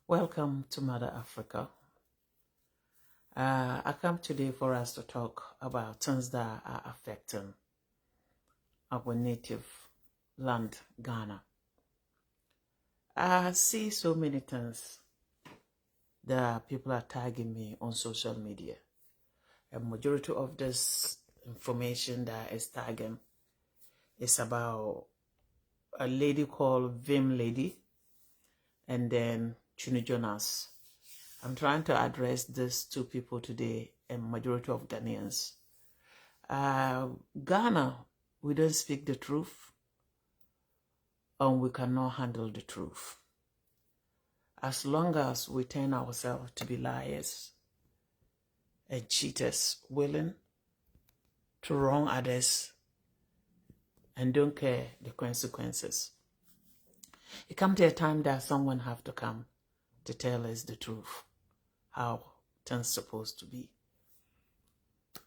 Welcome to Mother Africa. I come today for us to talk about things that are affecting our native land, Ghana. I see so many things that people are tagging me on social media. A majority of this information that is tagging is about a lady called Vim Lady and then Chuni Jonas. I'm trying to address these two people today, a majority of Ghanaians. Ghana, we don't speak the truth, and we cannot handle the truth. As long as we turn ourselves to be liars and cheaters, willing to wrong others and don't care the consequences. It comes to a time that someone have to come to tell us the truth, how things supposed to be.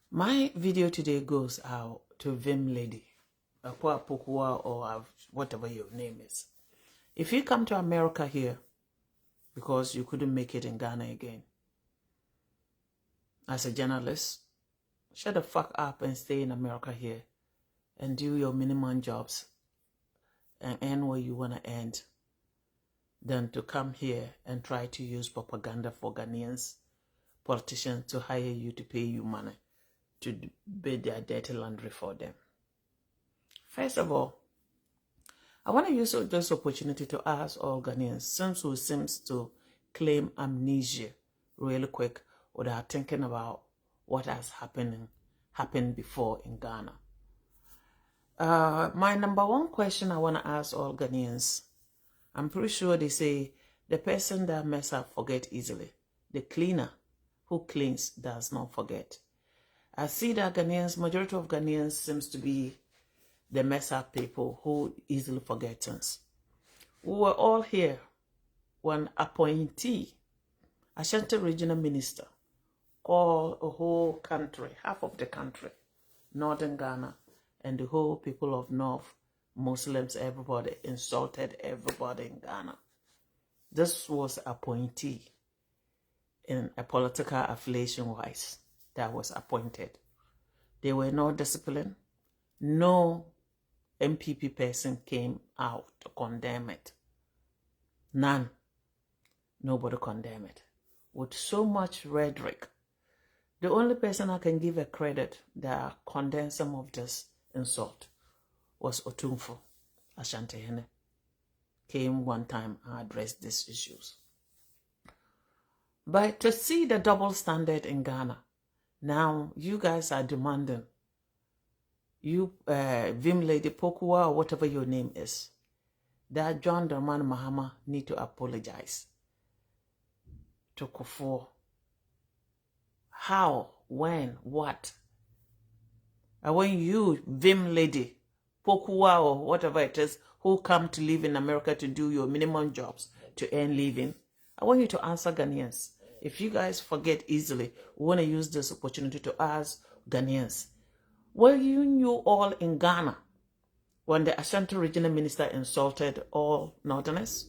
My video today goes out to Vim Lady, Akwa Pokua, or whatever your name is. If you come to America here because you couldn't make it in Ghana again, as a journalist, shut the fuck up and stay in America here and do your minimum jobs and earn what you want to earn than to come here and try to use propaganda for Ghanaians, politicians to hire you to pay you money to bid their dirty laundry for them. First of all, I want to use this opportunity to ask all Ghanaians, since who seems to claim amnesia really quick without thinking about what has happened before in Ghana. My number one question I want to ask all Ghanaians, I'm pretty sure they say the person that mess up forget easily. The cleaner who cleans does not forget. I see that majority of Ghanaians seems to be the mess up people who easily forget things. We were all here when appointee, Ashanti regional minister, called a whole country, half of the country, northern Ghana, and the whole people of North, Muslims, everybody, insulted everybody in Ghana. This was appointee in a political affiliation-wise that was appointed. They were not disciplined. No MPP person came out to condemn it. None. Nobody condemned it. With so much rhetoric, the only person I can give a credit that condemned some of this insult was Otumfo Ashanti Hene. Came one time and addressed these issues. But to see the double standard in Ghana, now you guys are demanding, you Vim Lady Pokua or whatever your name is, that John Dramani Mahama need to apologize to Kufuor. How, when, what? And when you, Vim Lady Pokua or whatever it is, who come to live in America to do your minimum jobs to earn living, I want you to answer Ghanaians. If you guys forget easily, we want to use this opportunity to ask Ghanaians. Were you all in Ghana when the Ashanti regional minister insulted all Northerners?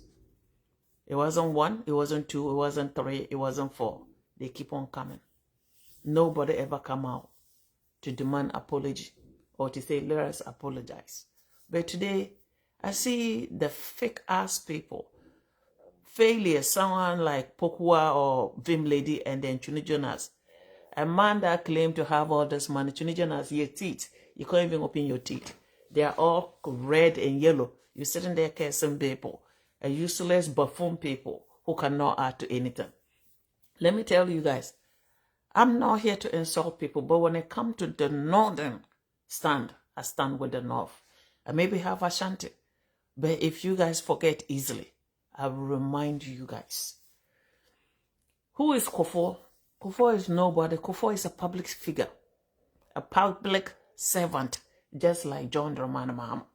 It wasn't one, it wasn't two, it wasn't three, it wasn't four. They keep on coming. Nobody ever come out to demand apology or to say, let us apologize. But today, I see the fake ass people, failure, someone like Pokua or Vim Lady and then Chuni Jonas. A man that claimed to have all this money, Chuni Jonas, your teeth, you can't even open your teeth. They are all red and yellow. You're sitting there cursing people, a useless buffoon people who cannot add to anything. Let me tell you guys, I'm not here to insult people, but when it comes to the northern stand, I stand with the north. I maybe have Ashanti, but if you guys forget easily, I will remind you guys. Who is Kufuor? Kufuor is nobody. Kufuor is a public figure, a public servant, just like John Dramani Mahama.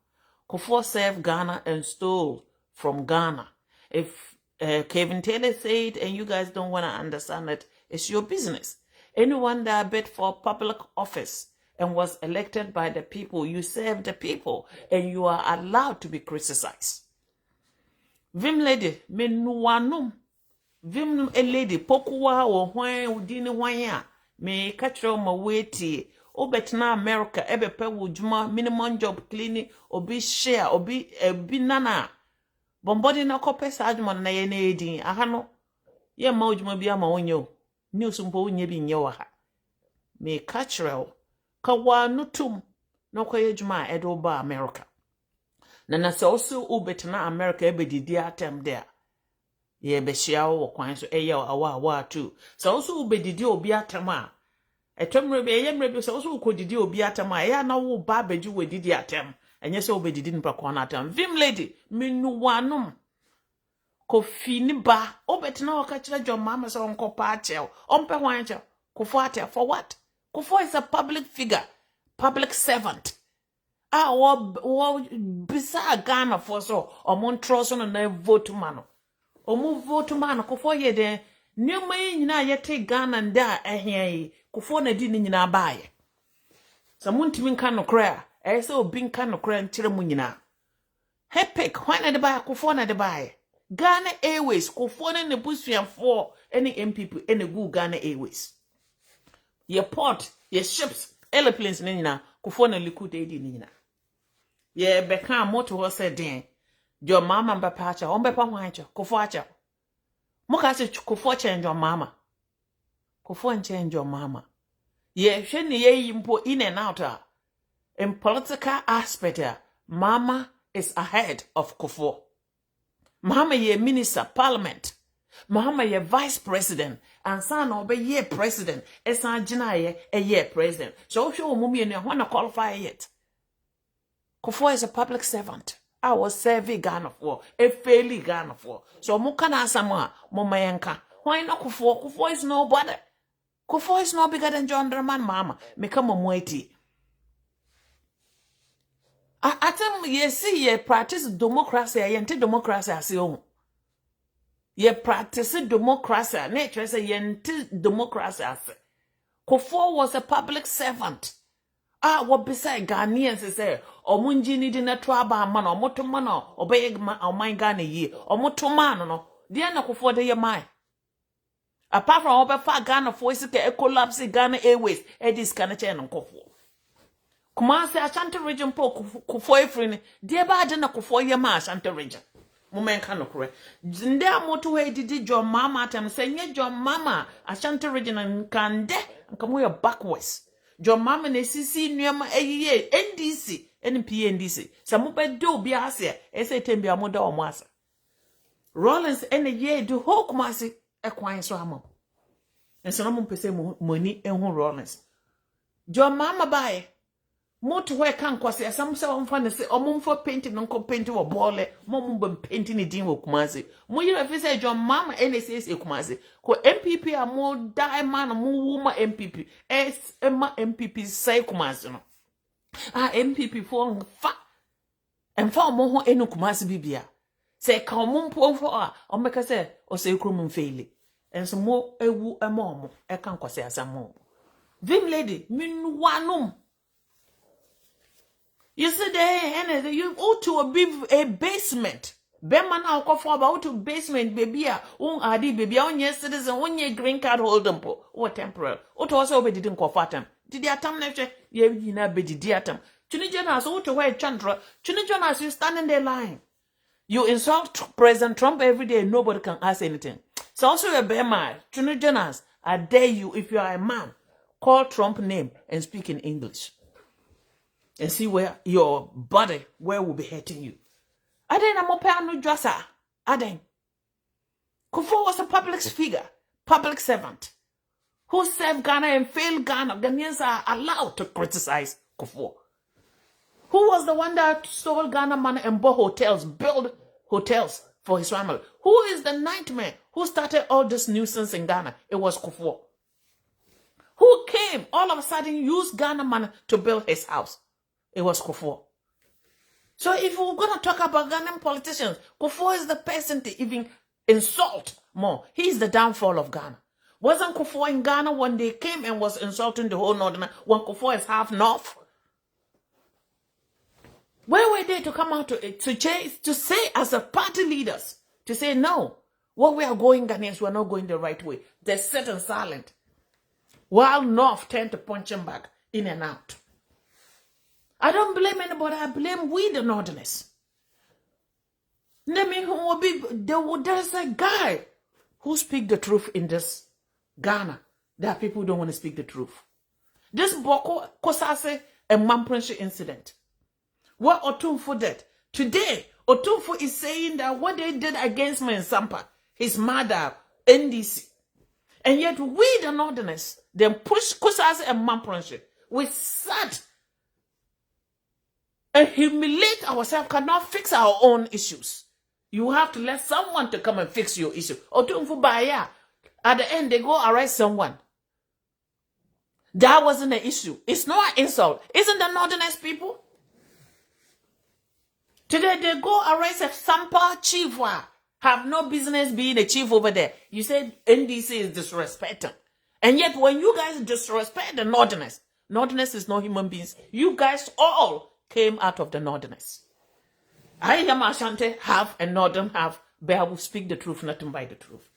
Kufuor served Ghana and stole from Ghana. If Kevin Taylor said, and you guys don't want to understand it, it's your business. Anyone that bid for public office and was elected by the people, you serve the people, and you are allowed to be criticized. Vim Lady, menuanum, Vim a lady, Pokua or wine, Udini Wanya, me catch my weighty. Obetna America, ebe pe wujuma, minimum job cleaning, obi share, obi nana. Bombodi na kope sajman na yene edin. Ahano, ye maujuma biya maonyo. Ni usumpo unye bi nye waha. Me kachrel, kawa nutum, no kwa yejuma edo ba America. Na se osu ubetna America ebe didi atem there. Ye be shiao wakwan so awa tu. Se osu ube didi obi atem a. Etomrebe yemrebe se osu ukodidi obi atem a. Ya na wo ba beju we didi atem. Enye se obe didi nipa kwa na atem. Vim lady, minu wanum. Kofi ni ba. Obetna wakachira jo mama se onko pa achel. Ompe wanchel. Kufo atel. For what? Kufo is a public figure. Public servant. Wo bisa Ghana for so. Omon troso na vote mano. Omu vote mano. Kufo ye de. Nyoma yi nyina yete Ghana nda ehye. Kufo na di ni nyina baye. Sa muntimi nka no kra. Se obi nka no kra nkyere mu nyina. Hepik hwana de baye kufo na de baye. Ghana Airways kufo na ne busuafo any MPP any gu Ghana Airways. Ye port, ye ships, airplanes ni nyina kufo na Likud edi ni nyina. Ye beka moto ho se den. Jo mama mbapa acha, ombepa hwancha, kufo acha. Muka se kufo change your mama. Kufo change your mama. Ye hwene ye impo in and out. In political aspect, mama is ahead of Kufo. Mama ye minister, parliament. Mama ye vice president. And son obe ye president. Esan jina ye president. So if you mummy and want to qualify it. Kufo is a public servant. I was serving Ghana for. A fairly Ghana for. So mukana sama mama yanka. Why not Kufo? Kufo is nobody. Kufo is no bigger than John Dramani mama. Mekama mweti. Atem ye see ye practice democracy yente democracy asiyo. Ye practice democracy nature say yente democracy ase. Kufo was a public servant. What beside Ghanaians say omunji ni di na twaba man omoto man obeye oman Ghana yi omoto man no dia na Kufo de ye mai. Apart from obefa Ghana for isi ke collapse Ghana Airways edis kana che no Kufo. Kumasi Ashanti region po Kufo efrini die ba de na Kufo ye ma Ashanti region mumenka no kure nde amoto we didi John Mama atem se nye John Mama Ashanti region nkande nkamu ya backwards John Mama ne sisi nnuama eyiye NDC NPNDC sa mu be do bi ase ese tembi amoda omo asa Rollins ene ye do ho Kumasi ekwan so amam enso no mu pese moni enhu Rollins John Mama bae moto we kan kwase asam se won fa ne se omumfo paint no ko paint wo bole momum bam paint ni din wo Kumasi mo yira fi se John Mama NSS Kumasi ko MPP a mo dai man mo wuma MPP ema MPP sai Kumasi no MPP fo fa emfa mo ho enu Kumasi bibia se ka omumpo fo o meka se o se krum mfeeli enso mo ewu ema e kan kwase asam mo Vim lady min wanum. You see there, you ought to a basement. Bema na ukofo about to basement baby adi baby onye citizen onye green card holder mpo o temporal. Oto also be didn't kofatam. Did atam na hwe ye yina be didi atam. Chuni Jonas o to where Chandra. Chuni Jonas you standing there lying. You insult President Trump every day, nobody can ask anything. So also a Bema, Chuni Jonas, I dare you if you are a man, call Trump name and speak in English. And see where your body will be hurting you. Aden amopano dressa. Aden. Kufo was a public figure, public servant, who served Ghana and failed Ghana. Ghanaians are allowed to criticize Kufo. Who was the one that stole Ghana money and bought hotels, built hotels for his family? Who is the nightmare who started all this nuisance in Ghana? It was Kufo. Who came all of a sudden used Ghana money to build his house? It was Kufo. So if we're going to talk about Ghanaian politicians, Kufo is the person to even insult more. He's the downfall of Ghana. Wasn't Kufo in Ghana when they came and was insulting the whole Northern, when Kufo is half North? Where were they to come out to say as a party leaders, to say no, What we are going, Ghanaians, we are not going the right way. They sit and silent. While North tend to punch them back in and out. I don't blame anybody. I blame we, the Northerners. There's a guy who speaks the truth in this Ghana. There are people who don't want to speak the truth. This Boko Kosase and Mamprenshe incident. What Otumfo did. Today, Otumfo is saying that what they did against Mensampa, his mother, NDC. And yet we, the Northerners, then push Kosase and Mamprenshe. We sat and humiliate ourselves, cannot fix our own issues. You have to let someone to come and fix your issue. Otumfo Baya, at the end, they go arrest someone. That wasn't an issue. It's not an insult. Isn't the Northerners people? Today, they go arrest a Sampa chief. Have no business being a chief over there. You said NDC is disrespecting. And yet, when you guys disrespect the Northerners, Northerners is not human beings. You guys all came out of the Northerners. I am Ashanti half and Northern half, but I will speak the truth, nothing by the truth.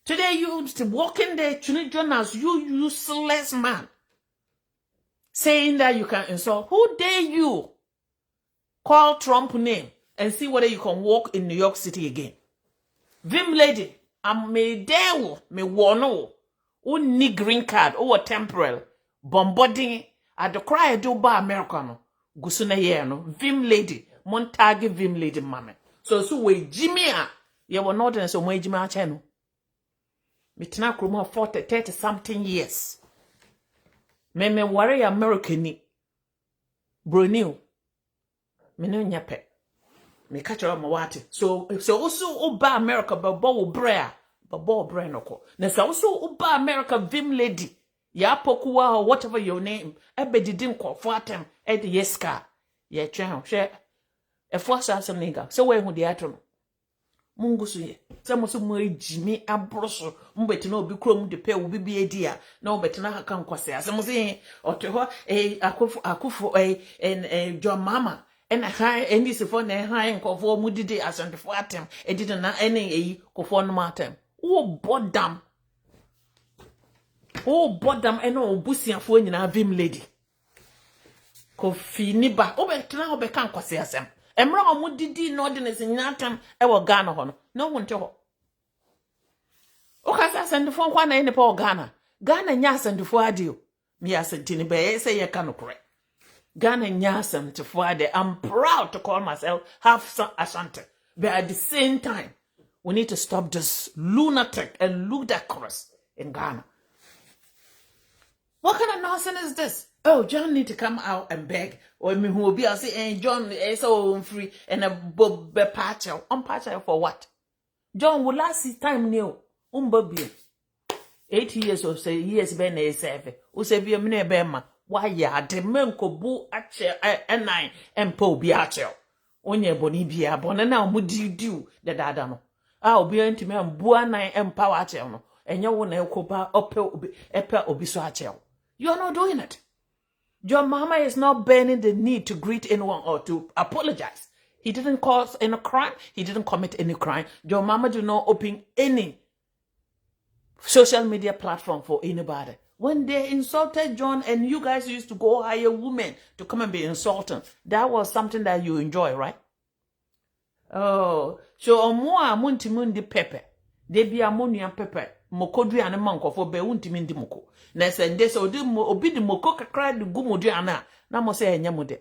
Today you walking there, children as you useless man, saying that you can insult. Who dare you call Trump name and see whether you can walk in New York City again? Vim lady, I'm me there, me wono, who need green card, or temporal, bombarding at the cry do ba Americano, gusuna yeno, Vim lady. Montage Vim lady mame. So we Jimmy you were not in so way Jimmy channel. Mitna Kruma 40, 30 something years. Me worry American ni. Brunil. Me no nyape. Me catch up my water. So also oba America babo brea. Babo brea no ko. Na so also oba America Vim lady. Ya pokuwa or whatever your name. Ebe didn't call for them. Ed yeska. Ye channel share. A force as a nigger, so where would the atom? Mungusu, some of my Jimmy and Brosso, Mumbetino be chrome the pay will be a dear, no better now can quasi as I'm saying, or to her a Akufu a John Mama, and a high and this phone a high and conform moody as on the fatum, and didn't any a conform matem. Oh, boddam. Oh, boddam, and oh, bussy and phone in our Vim lady. Kofi Niba, oh, but now be can't quasi as them. Emra omudidi Northerners in Natam ewo Ghana hono. No one to ho. Okasa sendufo kwa na ene pa Ghana. Ghana nya sendufo adio. Mi asentini be say ye kan kure. Ghana nya sendufo ade. I'm proud to call myself half Ashanti. But at the same time, we need to stop this lunatic and ludicrous in Ghana. What kind of nonsense is this? Oh, John need to come out and beg. Or me who will be, I'll say, John is so free and a patcher. Patcher for what? John will last his time new. Baby. 8 years or say years ben a 7. Who say be a mine bema. Why ya de menko bu ache and 9 and po biacho. Onye boni bia bona na mudi do the dadano. I'll be into me and bua 9 and power channel. And you won't copa upper obiso. You're not doing it. Your mama is not bearing the need to greet anyone or to apologize. He didn't cause any crime. He didn't commit any crime. Your mama do not open any social media platform for anybody. When they insulted John and you guys used to go hire women to come and be insulting, that was something that you enjoy, right? Oh, so omwa munti mundi pepe. Debi amonu pepe. Mokodri ane manko for be unti mindi moko. Na sende so obi di moko kakra di gumodri ana na mo se enya mode.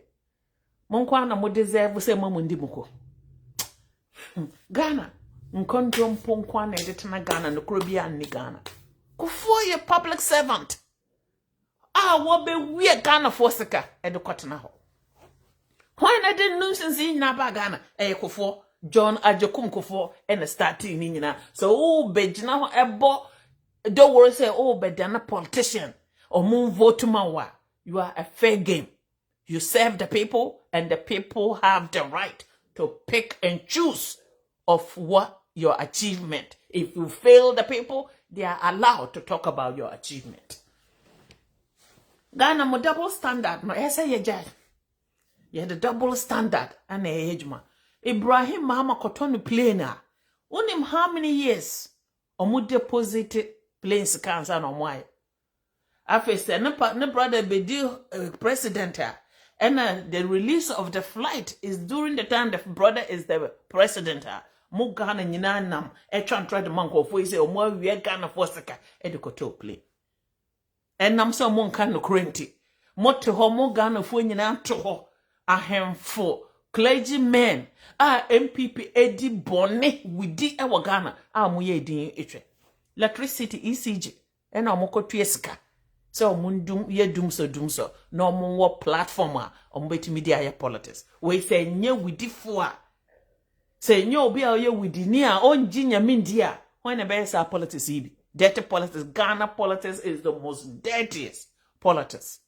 Monko ana mo deserve se mamundi moko. Ghana nkonto mponko ana edetena Ghana no kro bia ni Ghana. Kufo ye public servant. Wo be we Ghana for sika edekotena ho. Why na den nuisance na ba Ghana kufo John Ajokum Kufo and starting nina. So bejina ho ebo don't worry say bedana politician or move vote to mawa. You are a fair game. You serve the people and the people have the right to pick and choose of what your achievement. If you fail the people, they are allowed to talk about your achievement. Ghana mo double standard no esa ye judge. You had the double standard and ejma. Ibrahim Mama Kotonu plane Unim how many years omu deposit planes cancer on why? After say ne brother be president and the release of the flight is during the time the brother is the president. Mo Ghana nyina nam try to manko for say omo wie Ghana for sika edukoto play. And nam so mo nka no krenti. Mo te ho mo Ghana for nyina to ho ahemfo clergymen MPP edi bone widi e wa Ghana mo ye din etwe. Electricity ECG and omokotua sika. So mundum ye dumso no mo platform betimi dia ye politics. We say nye widi fo a say nye obi a ye widi ni a onji nyame ndia when e be say politics ibi. Dirty politics. Ghana politics is the most dirtiest politics.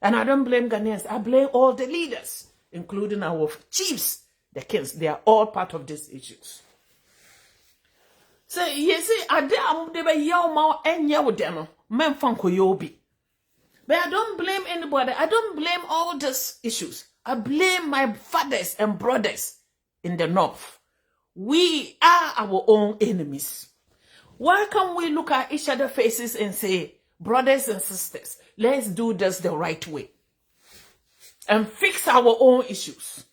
And I don't blame Ghanaians. I blame all the leaders, including our chiefs, the kings. They are all part of these issues. So, you see, I did a young and yell men funko yobi. But I don't blame anybody. I don't blame all these issues. I blame my fathers and brothers in the north. We are our own enemies. Why can't we look at each other's faces and say, brothers and sisters, let's do this the right way and fix our own issues?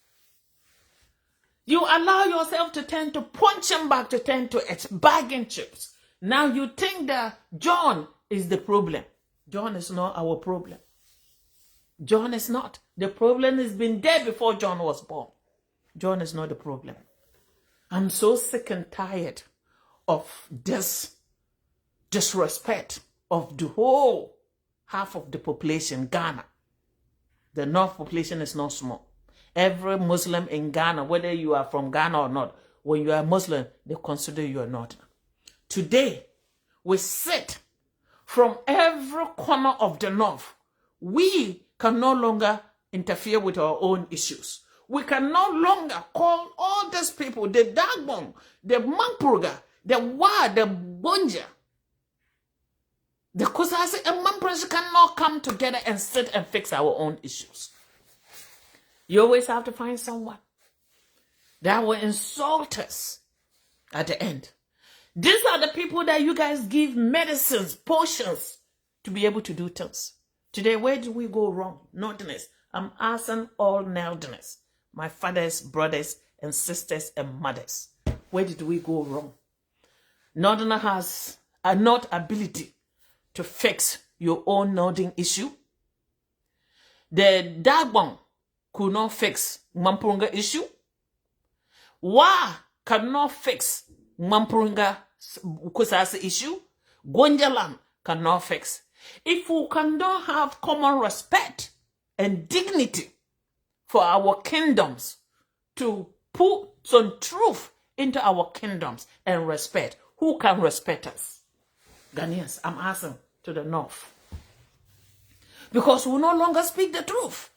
You allow yourself to tend to punch him back, to tend to bargain chips. Now you think that John is the problem. John is not our problem. John is not. The problem has been there before John was born. John is not the problem. I'm so sick and tired of this disrespect of the whole half of the population, Ghana. The North population is not small. Every Muslim in Ghana, whether you are from Ghana or not, when you are Muslim, they consider you a Northerner. Today, we sit from every corner of the North. We can no longer interfere with our own issues. We can no longer call all these people, the Dagbon, the Mampurga, the Wa, the Bonja, the Kusasi and Mampurga cannot come together and sit and fix our own issues. You always have to find someone that will insult us at the end. These are the people that you guys give medicines, potions to be able to do things. Today, where did we go wrong? Northerners. I'm asking all Northerners, my fathers, brothers, and sisters, and mothers. Where did we go wrong? Northerner has a not ability to fix your own northern issue. The Dagbon could not fix Mampurunga issue. Wa cannot fix Mampurunga Kusasi issue. Gonjaland cannot fix. If we cannot have common respect and dignity for our kingdoms, to put some truth into our kingdoms and respect, who can respect us? Ghanaians, I'm asking to the North. Because we no longer speak the truth.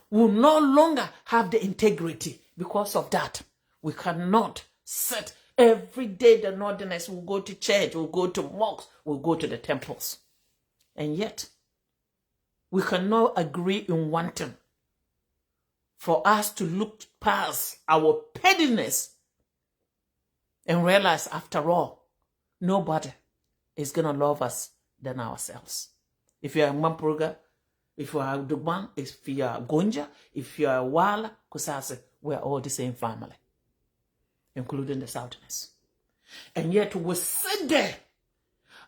We no longer have the integrity. Because of that, we cannot sit every day. The Northerners will go to church, will go to mosques, will go to the temples. And yet, we cannot agree in one thing. For us to look past our pettiness and realize, after all, nobody is going to love us than ourselves. If you are Mampurga, if you are Dugban, if you are Gonja, if you are Wala, Kusase, we are all the same family, including the Southerners. And yet we sit there,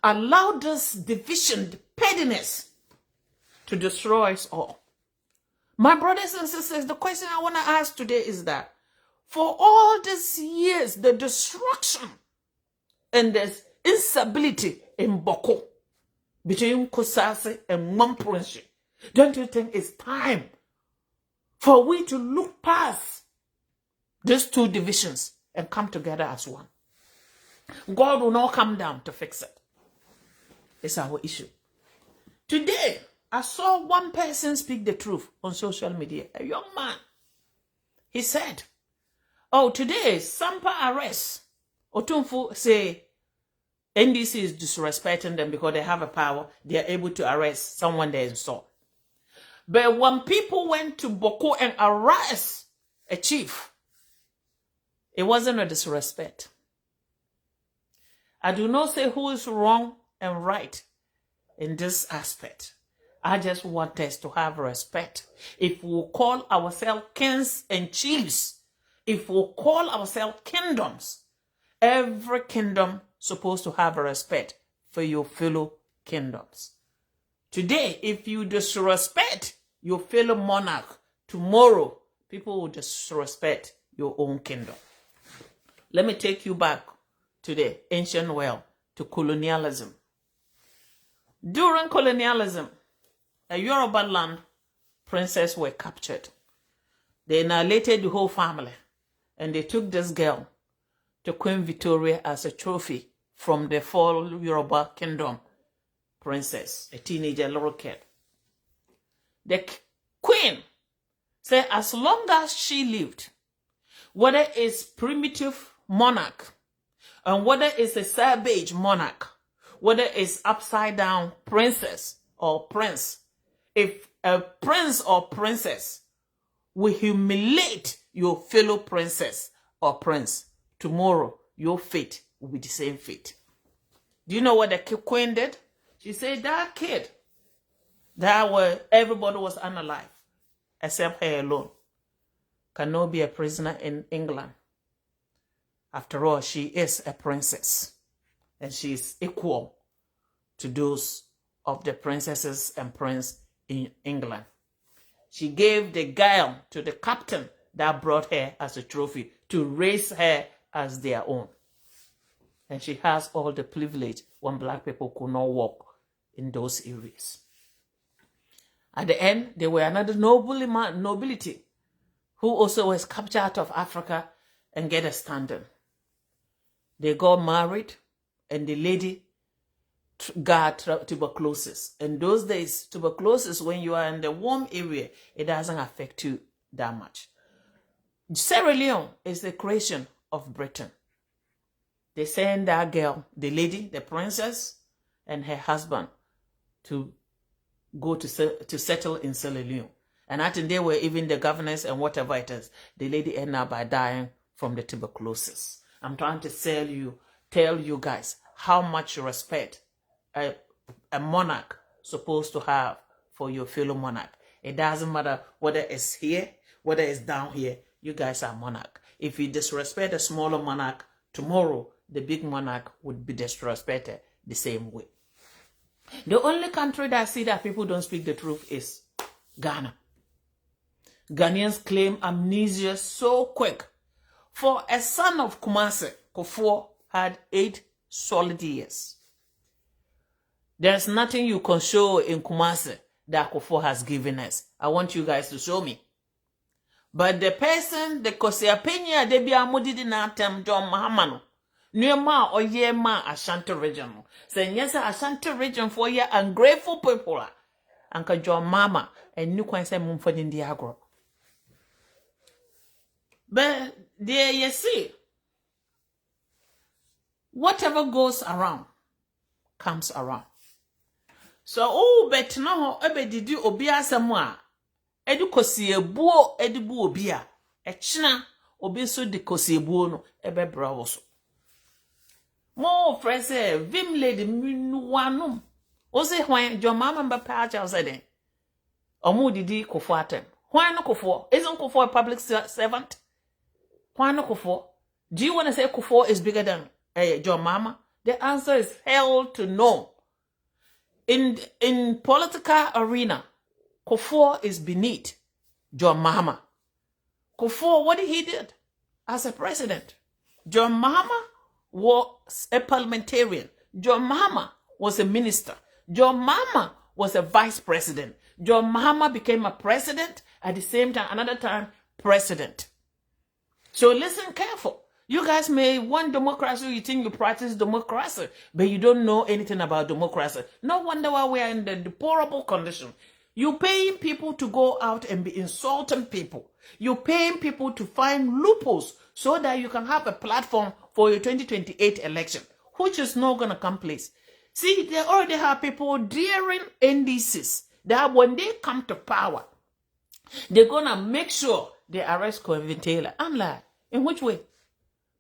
allow this division, the pettiness, to destroy us all. My brothers and sisters, the question I want to ask today is that for all these years, the destruction and the instability in Boko between Kusase and Mampurunshi, don't you think it's time for we to look past these two divisions and come together as one? God will not come down to fix it. It's our issue. Today, I saw one person speak the truth on social media, a young man. He said, oh, today, Sampa arrests. Otunfu say NDC is disrespecting them because they have a power. They are able to arrest someone they insult. But when people went to Boko and arrest a chief, it wasn't a disrespect. I do not say who is wrong and right in this aspect. I just want us to have respect. If we call ourselves kings and chiefs, if we call ourselves kingdoms, every kingdom supposed to have a respect for your fellow kingdoms. Today, if you disrespect your fellow monarch, tomorrow people will disrespect your own kingdom. Let me take you back to the ancient world, to colonialism. During colonialism, a Yoruba land princess were captured. They annihilated the whole family, and they took this girl to Queen Victoria as a trophy from the fall Yoruba kingdom princess, a teenager little kid. The queen said as long as she lived, whether it's primitive monarch and whether it's a savage monarch, whether it's upside down princess or prince, if a prince or princess will humiliate your fellow princess or prince, tomorrow your fate will be the same fate. Do you know what the queen did? She said that kid, everybody was unalive except her alone, cannot be a prisoner in England. After all, she is a princess, and she is equal to those of the princesses and prince in England. She gave the girl to the captain that brought her as a trophy to raise her as their own. And she has all the privilege when black people could not walk in those areas. At the end, there were another nobility who also was captured out of Africa and get a standing. They got married, and the lady got tuberculosis. In those days, tuberculosis, when you are in the warm area, it doesn't affect you that much. Sierra Leone is the creation of Britain. They sent that girl, the lady, the princess, and her husband to go to settle in Sierra Leone. And I think they were even the governors and whatever it is. The lady ended up by dying from the tuberculosis. I'm trying to tell you guys how much respect a monarch supposed to have for your fellow monarch. It doesn't matter whether it's here, whether it's down here, you guys are monarch. If you disrespect a smaller monarch, tomorrow the big monarch would be disrespected the same way. The only country that I see that people don't speak the truth is Ghana. Ghanaians claim amnesia so quick. For a son of Kumasi, Kufuor had 8 solid years. There's nothing you can show in Kumasi that Kufuor has given us. I want you guys to show me. But the person, the Kosiapenya, they be amudidi na tem John Mahamano. Nuyama or yema Ashanti region. Say yes, Ashanti region for ye ungrateful people. Uncle John Mama and New Queen say Mumford in the agro. But there you see, whatever goes around comes around. So bet no did you obia samwa edu kosiebuo edibu obia echina obi so de kosiebuo no bra wo so mo friend say vim lady minuwanum o say hwan jo mama mba pa cha say den omo didi Kufuor atem hwan no Kufuor isn't Kufuor a public servant? Hwan no Kufuor? Do you want to say Kufuor is bigger than John Mama? The answer is hell to no. In political arena, Kufuor is beneath John Mama. Kufuor, what did he did as a president? John Mama was a parliamentarian. John Mama was a minister. John Mama was a vice president. John Mama became a president at the same time, another time, president. So listen careful. You guys may want democracy, you think you practice democracy, but you don't know anything about democracy. No wonder why we are in the deplorable condition. You're paying people to go out and be insulting people. You're paying people to find loopholes so that you can have a platform for your 2028 election, which is not going to come place. See, they already have people daring NDCs that when they come to power, they're going to make sure they arrest Kevin Taylor. I'm like, in which way?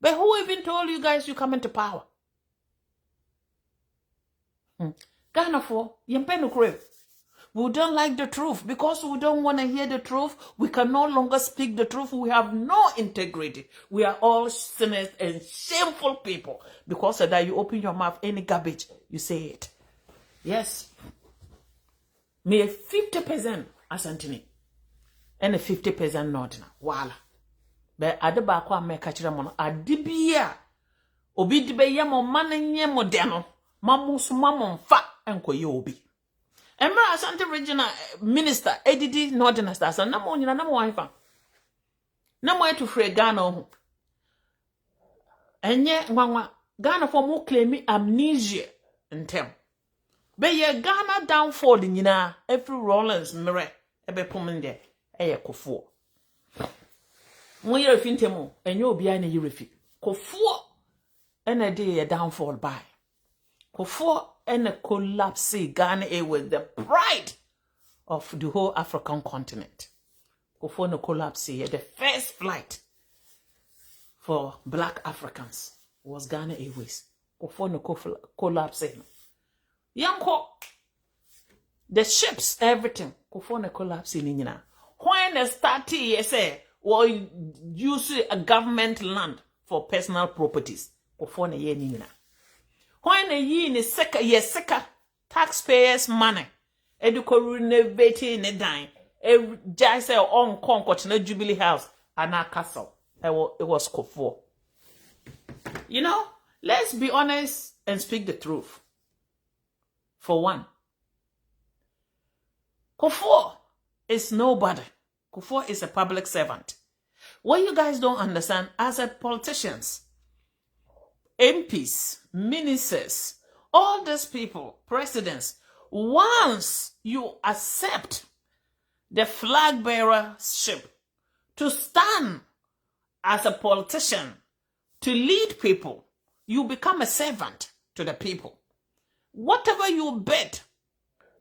But who even told you guys you come into power? Ghana for yempeno crave. We don't like the truth because we don't want to hear the truth. We can no longer speak the truth. We have no integrity. We are all sinners and shameful people. Because of that, you open your mouth, any garbage, you say it. Yes. Me 50% asantini. And 50% not. Wala. But adeba kwa me kachira mono. Adibia. Obi dibe yamo manenye modeno. Mamusu mamon enko ye obi. Emra Asante Regional Minister Edidi Northern Stars na mo nyina na mo wife na mo etu free Ghana ho enye nwanwa Ghana for mo claim amnesia ntem be ye Ghana downfall nyina every Rollins mere ebe pomende eye kofo mo yere fintemu enye obi a na yere fi kofo ena de ye downfall by kofo and a collapse Ghana with the pride of the whole African continent. Before the collapse, the first flight for black Africans was Ghana Airways. Before the collapse, Yanko, the ships, everything. Before the collapse, when they started, you say, well, use a government land for personal properties. Before the year, when a year in a second, taxpayers' money, educo renovating a dime, a just on Concord, Jubilee House, and our castle. It was Kofo. You know, let's be honest and speak the truth. For one, Kofo is nobody. Kofo is a public servant. What you guys don't understand, as a politicians, MPs, ministers, all these people, presidents, once you accept the flag bearership to stand as a politician, to lead people, you become a servant to the people. Whatever you bid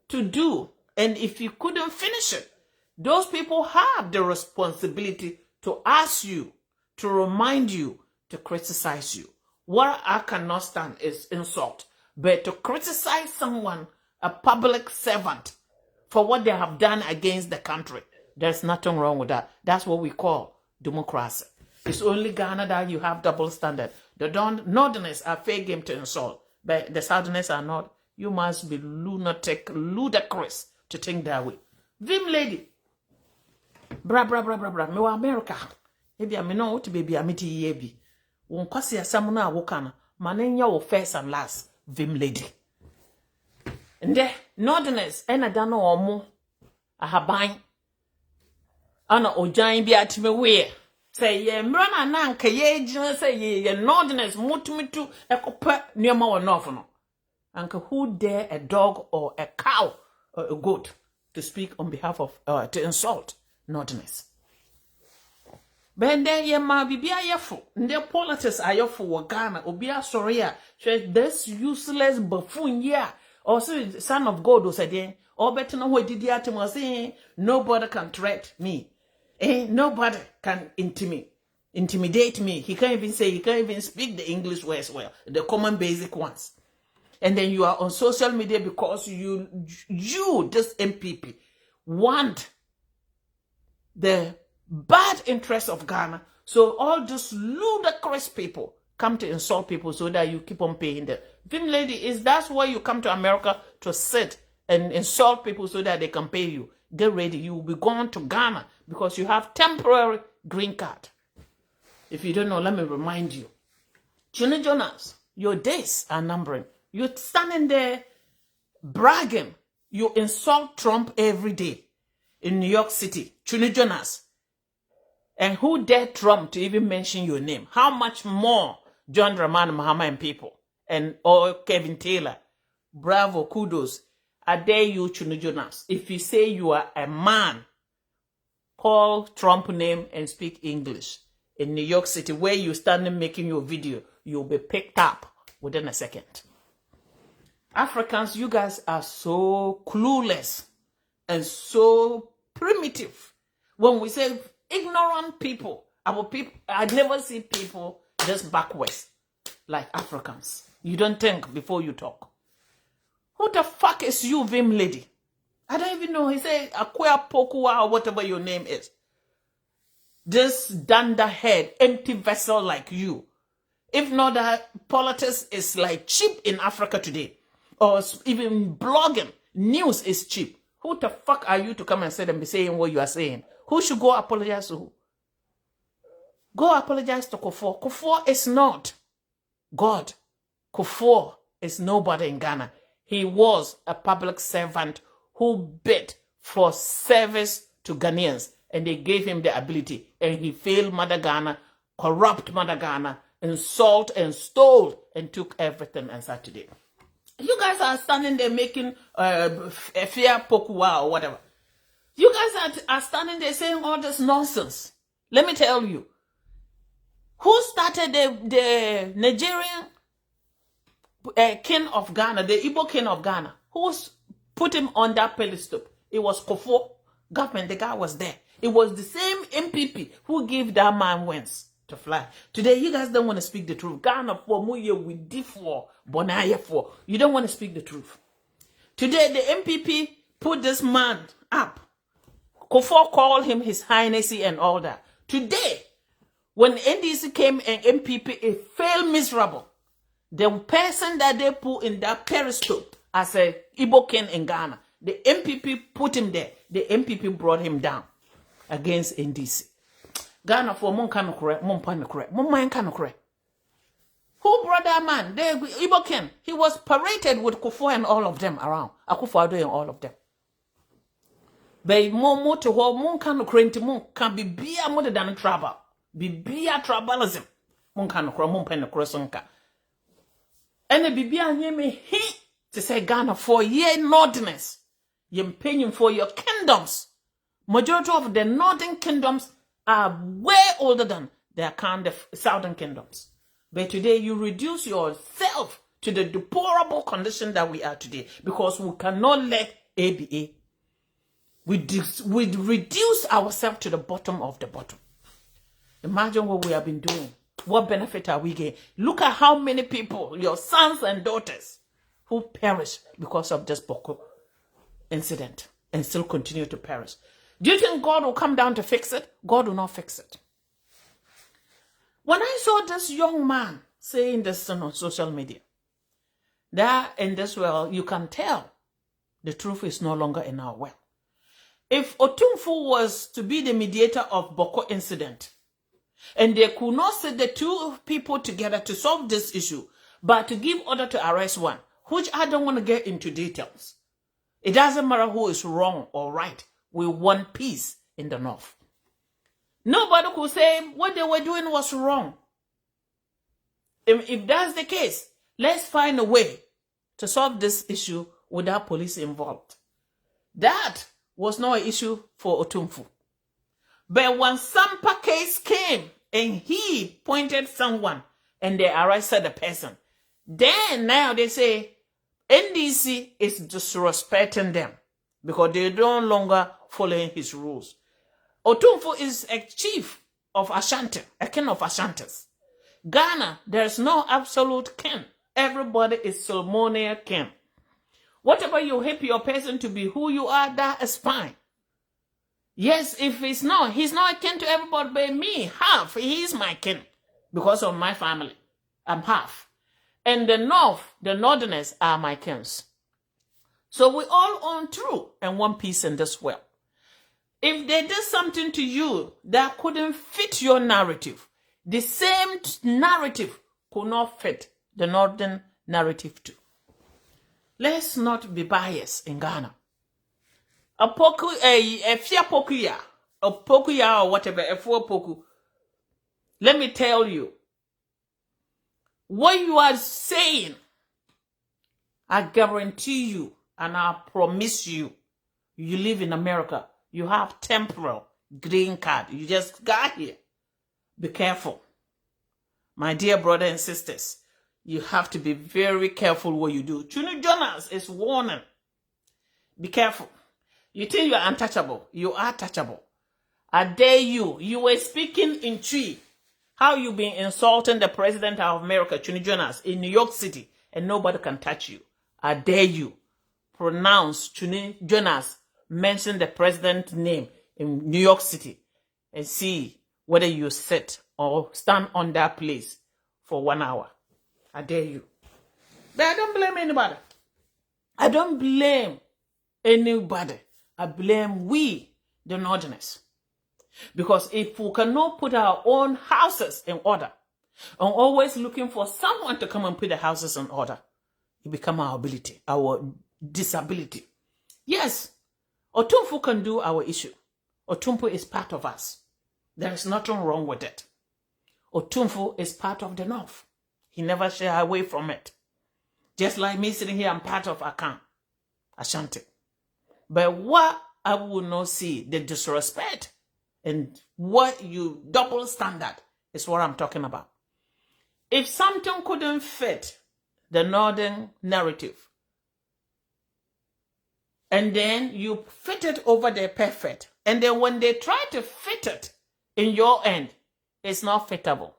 to do, and if you couldn't finish it, those people have the responsibility to ask you, to remind you, to criticize you. What I cannot stand is insult. But to criticize someone, a public servant, for what they have done against the country, there's nothing wrong with that. That's what we call democracy. It's only Ghana that you have double standard. The Northerners are fair game to insult, but the Southerners are not. You must be lunatic, ludicrous to think that way. Vim lady. Bra. Me wa America. Maybe I know what baby I meet ye. Won kwasi asam na awokana manenya wo first and last vim lady nde Northerners ena da no omo ahaban ana ojan bi atime we say ye mra na nka ye gina say ye Northerners mutumitu ekopa nioma wo north no anka who dare a dog or a cow or a goat to speak on behalf of to insult Northerners. Bende ye ma bibia yefo nde politics ayefo wo Ghana obia sorry a this useless buffoon here also son of God was said or better know what did atem say nobody can threat me nobody can intimidate me. He can't even say, he can't even speak the English words well, the common basic ones. And then you are on social media because you this MPP want the bad interests of Ghana. So all those ludicrous people come to insult people so that you keep on paying them. Vim lady, is that's why you come to America to sit and insult people so that they can pay you? Get ready. You will be going to Ghana because you have temporary green card. If you don't know, let me remind you. Chune Jonas, your days are numbering. You're standing there bragging. You insult Trump every day in New York City. Chune Jonas. And who dared Trump to even mention your name? How much more John Dramani Mahama and people? And or Kevin Taylor. Bravo, kudos. I dare you, Chune Jonas. If you say you are a man, call Trump name and speak English. In New York City, where you standing making your video, you'll be picked up within a second. Africans, you guys are so clueless and so primitive. When we say ignorant people, our people, I never see people just backwards like Africans. You don't think before you talk. Who the fuck is you, Vim lady? I don't even know. He said, Akua Pokua or whatever your name is. This dunderhead, empty vessel like you. If not that, politics is like cheap in Africa today. Or even blogging, news is cheap. Who the fuck are you to come and sit and be saying what you are saying? Who should go apologize to who? Go apologize to Kufuor. Kufuor is not God. Kufuor is nobody in Ghana. He was a public servant who bid for service to Ghanaians, and they gave him the ability, and he failed Mother Ghana, corrupt Mother Ghana, insult and stole and took everything and sat today. You guys are standing there making fear Pokua or whatever. You guys are standing there saying all this nonsense. Let me tell you, who started the Nigerian king of Ghana, the Igbo king of Ghana? Who put him on that pedestal? It was Kufuor government. The guy was there. It was the same MPP who gave that man wings to fly. Today, you guys don't want to speak the truth. Ghana for Muye with D4, Bonaya for. You don't want to speak the truth. Today, the MPP put this man up. Kufuor called him His Highness and all that. Today, when NDC came and MPP, it failed miserable. The person that they put in that pedestal as a Igbo king in Ghana, the MPP put him there. The MPP brought him down against NDC. Ghana for mon kind of correct, mon pan correct, mon mind kind of correct. Who brought that man? The Igbo king. He was paraded with Kufuor and all of them around. Akufo-Addo and all of them. But more to hold mon kind of correct, mon can be beer more than trouble. Be beer tribalism. Mon kind of correct, mon pen correct sonka. And the Bibia me he to say Ghana for ye northerners. You're paying for your kingdoms. Majority of the northern kingdoms are way older than the southern kingdoms. But today you reduce yourself to the deplorable condition that we are today because we cannot let ABA. We reduce ourselves to the bottom of the bottom. Imagine what we have been doing. What benefit are we getting? Look at how many people, your sons and daughters, who perish because of this Boko incident and still continue to perish. Do you think God will come down to fix it? God will not fix it. When I saw this young man saying this on social media, that in this world, you can tell the truth is no longer in our well. If Otumfu was to be the mediator of Boko incident, and they could not set the two people together to solve this issue, but to give order to arrest one, which I don't want to get into details. It doesn't matter who is wrong or right. We want peace in the north. Nobody could say what they were doing was wrong. If that's the case, let's find a way to solve this issue without police involved. That was not an issue for Otumfu. But when Sampa case came and he pointed someone and they arrested the person, then now they say NDC is disrespecting them because they no longer following his rules. Otumfu is a chief of Ashanti, a king of Ashantis. Ghana, there's no absolute king. Everybody is ceremonial king. Whatever you help your person to be who you are, that is fine. Yes, if he's not a king to everybody, but me, half, he is my king because of my family. I'm half. And the north, the northerners are my kings. So we all own true and one piece in this world. If they did something to you that couldn't fit your narrative, the same narrative could not fit the northern narrative too. Let's not be biased in Ghana. A fear pokuya, a pokuya or whatever, a four poku. Let me tell you, what you are saying, I guarantee you and I promise you, you live in America, you have temporal green card. You just got here. Be careful. My dear brothers and sisters, you have to be very careful what you do. Chunu Jonas is warning. Be careful. You think you are untouchable. You are touchable. I dare you. You were speaking in tree. How you been insulting the president of America, Chunu Jonas, in New York City, and nobody can touch you. I dare you. pronounce Chune Jonas mention the president's name in New York City and see whether you sit or stand on that place for 1 hour. I dare you. But I don't blame anybody. I don't blame anybody. I blame we, the Northerners. Because if we cannot put our own houses in order, and always looking for someone to come and put the houses in order, it becomes our ability, our disability. Yes, Otumfu can do our issue. Otumfu is part of us. There is nothing wrong with it. Otumfu is part of the North. He never shy away from it. Just like me sitting here, I'm part of Akan, Ashanti. But what I will not see, the disrespect and what you double standard is what I'm talking about. If something couldn't fit the Northern narrative, and then you fit it over there perfect, and then when they try to fit it in your end, it's not fitable.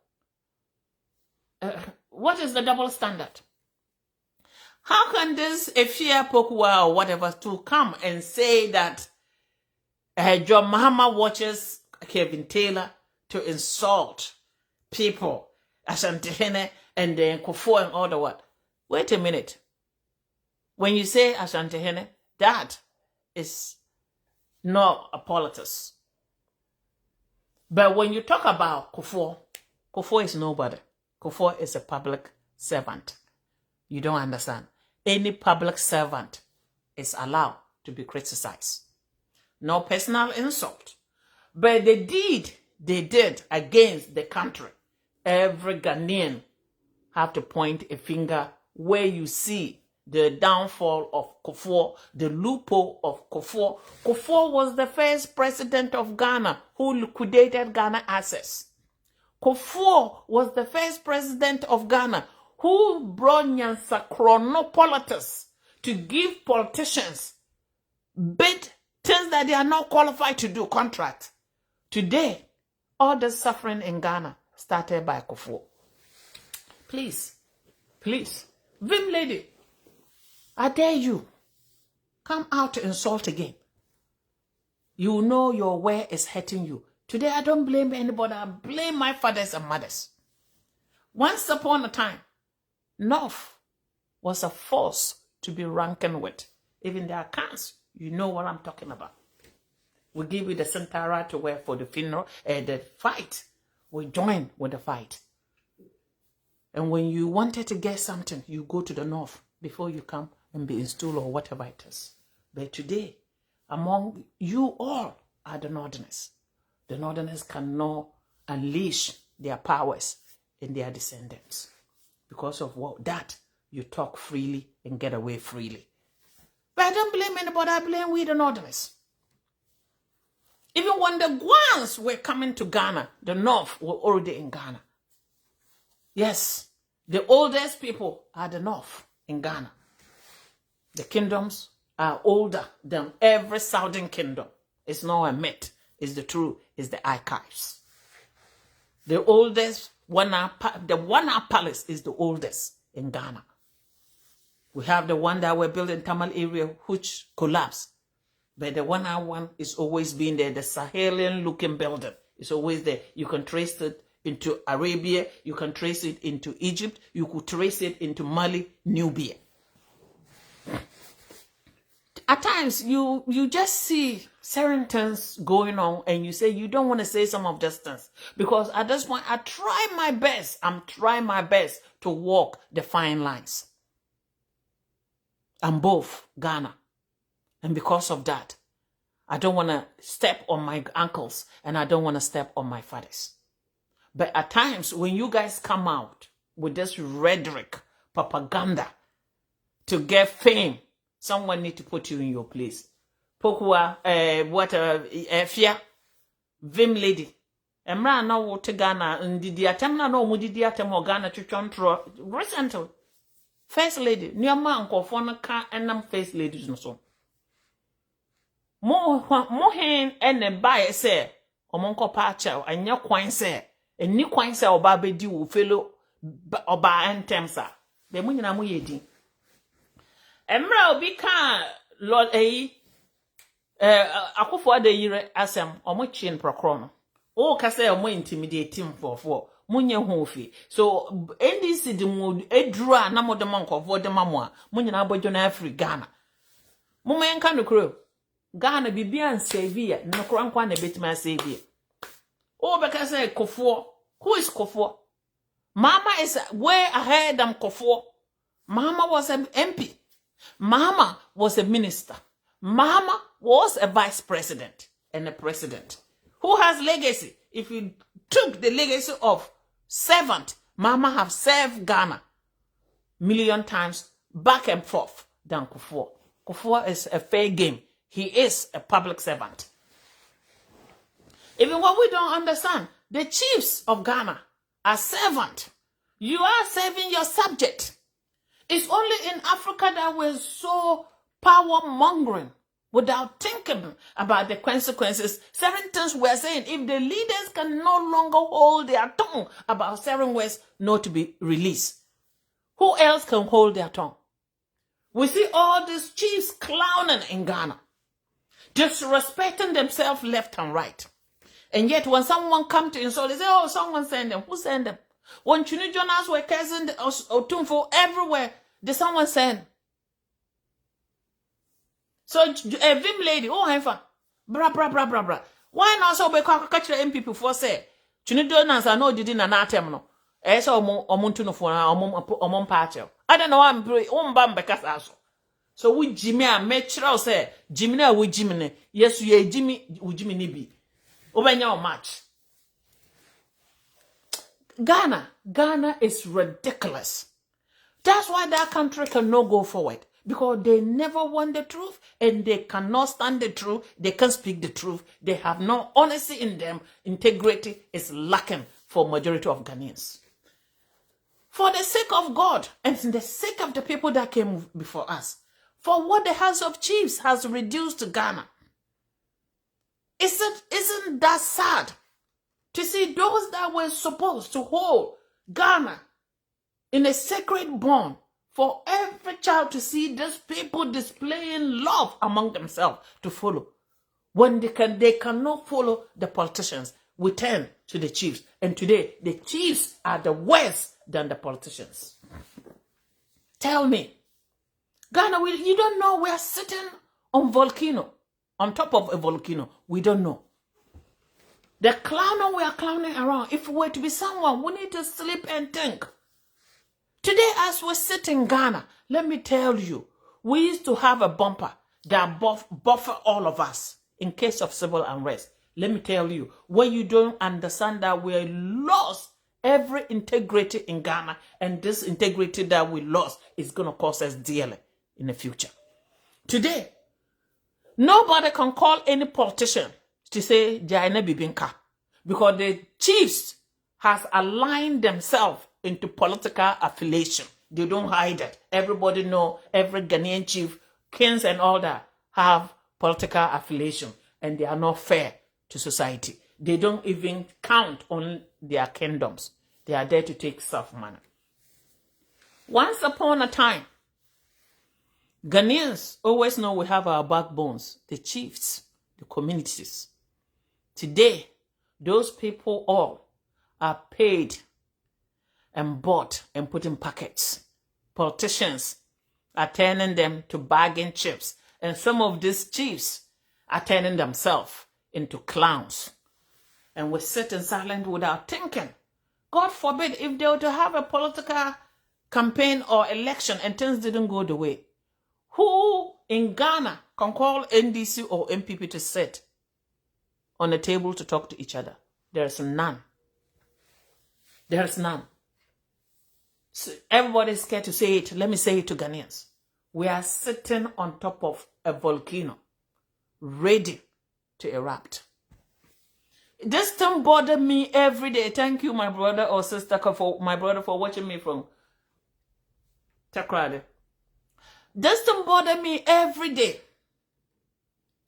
What is the double standard? How can this Efia Pokua or whatever to come and say that John Mahama watches Kevin Taylor to insult people, Ashanti and then Kufuor and all the what? Wait a minute. When you say Ashanti, that is not a politics. But when you talk about Kufuor, Kufuor is nobody. Kufuor is a public servant. You don't understand. Any public servant is allowed to be criticized. No personal insult. But the deed they did against the country, every Ghanaian have to point a finger where you see the downfall of Kufuor, the loophole of Kufuor. Kufuor was the first president of Ghana who liquidated Ghana assets. Kufuor was the first president of Ghana who brought Nyansa chronopolitics to give politicians bid things that they are not qualified to do, contract. Today, all the suffering in Ghana started by Kufuor. Please, Vim lady, I dare you, come out to insult again. You know your way is hurting you. Today, I don't blame anybody. I blame my fathers and mothers. Once upon a time, North was a force to be reckoned with. Even the accounts, you know what I'm talking about. We give you the Santara to wear for the funeral, the fight. We join with the fight. And when you wanted to get something, you go to the North before you come and be installed or whatever it is. But today, among you all are the Northerners. The Northerners cannot unleash their powers in their descendants. Because of what that, you talk freely and get away freely. But I don't blame anybody, I blame we the Northerners. Even when the Guans were coming to Ghana, the North were already in Ghana. Yes, the oldest people are the North in Ghana. The kingdoms are older than every southern kingdom. It's not a myth, it's the truth, it's the archives. The oldest, the Wana Palace is the oldest in Ghana. We have the one that were built in Tamal area, which collapsed. But the one is always been there. The Sahelian looking building is always there. You can trace it into Arabia. You can trace it into Egypt. You could trace it into Mali, Nubia. At times, you just see certain things going on and you say you don't want to say some of these things. Because at this point, I try my best. I'm trying my best to walk the fine lines. I'm both Ghana. And because of that, I don't want to step on my uncles and I don't want to step on my fathers. But at times, when you guys come out with this rhetoric, propaganda, to get fame, someone need to put you in your place. Pokua, Efia, Vim lady. Emra na wo te Ghana, ndidi atem na no mudidi atem o Ghana chuchontro. Recently, first lady, niyama nkofo na ka enam first ladies no so. Mo hen ene bae se omonko pa cha anya kwan se eni kwan se oba bedi wo felo oba entemsa be mo nyina mo yedi Emra obi kan Lord akofo ada yire asem omo chin prokro no. O ka say omo intimidate him for munye ho fi. So NDC de mu edru a na mo de mankofo de mamo a munyina abodwo na Afri Ghana. Mo men kan no kro. Ghana bibia nsavia no kro ankwa na betima savia. O be ka say Kofo. Who is Kofo? Mama is way ahead than Kofo. Mama was an MP. Mama was a minister. Mama was a vice president and a president. Who has legacy? If you took the legacy of servant, Mama have served Ghana million times back and forth than Kufua. Kufua is a fair game. He is a public servant. Even what we don't understand, the chiefs of Ghana are servant. You are serving your subject. It's only in Africa that we're so power-mongering without thinking about the consequences. Certain things we're saying, if the leaders can no longer hold their tongue about certain words not to be released, who else can hold their tongue? We see all these chiefs clowning in Ghana, disrespecting themselves left and right. And yet when someone comes to insult, they say, oh, someone send them. Who send them? When Chuni Jonas were casting Otumfo everywhere, did someone send? So a Vim lady, oh heifer, bra. Why not so be catch the MPP for say? Chuni Jonas I know didn't an atem no. So omuntu no for omon patio. I don't know I'm bam because so we Jimmy a metro say Jimmy na we Jimmy. Yes, you Jimmy we Jimmy ni bi. Obenya match. Ghana is ridiculous. That's why that country cannot go forward. Because they never want the truth and they cannot stand the truth. They can't speak the truth. They have no honesty in them. Integrity is lacking for majority of Ghanaians. For the sake of God and for the sake of the people that came before us. For what the House of Chiefs has reduced Ghana. Isn't that sad? To see those that were supposed to hold Ghana in a sacred bond for every child to see these people displaying love among themselves to follow. When they cannot follow the politicians, we turn to the chiefs. And today, the chiefs are the worse than the politicians. Tell me, Ghana, you don't know we are sitting on top of a volcano. We don't know. The clowning we are clowning around, if we were to be someone, we need to sleep and think. Today, as we sit in Ghana, let me tell you, we used to have a bumper that buffer all of us in case of civil unrest. Let me tell you, when you don't understand that we lost every integrity in Ghana, and this integrity that we lost is going to cost us dearly in the future. Today, nobody can call any politician to say Jaina Bibinka, because the chiefs has aligned themselves into political affiliation. They don't hide it. Everybody know, every Ghanaian chief, kings and all that have political affiliation, and they are not fair to society. They don't even count on their kingdoms. They are there to take self-money. Once upon a time, Ghanaians always know we have our backbones, the chiefs, the communities. Today, those people all are paid and bought and put in packets. Politicians are turning them to bargain chips. And some of these chiefs are turning themselves into clowns. And we sit in silence without thinking. God forbid if they were to have a political campaign or election and things didn't go the way. Who in Ghana can call NDC or MPP to sit on a table to talk to each other? There's none. There's none. So everybody's scared to say it. Let me say it to Ghanaians. We are sitting on top of a volcano, ready to erupt. This thing bothers me every day. Thank you, my brother or sister, for watching me from Takrade. This thing bothers me every day.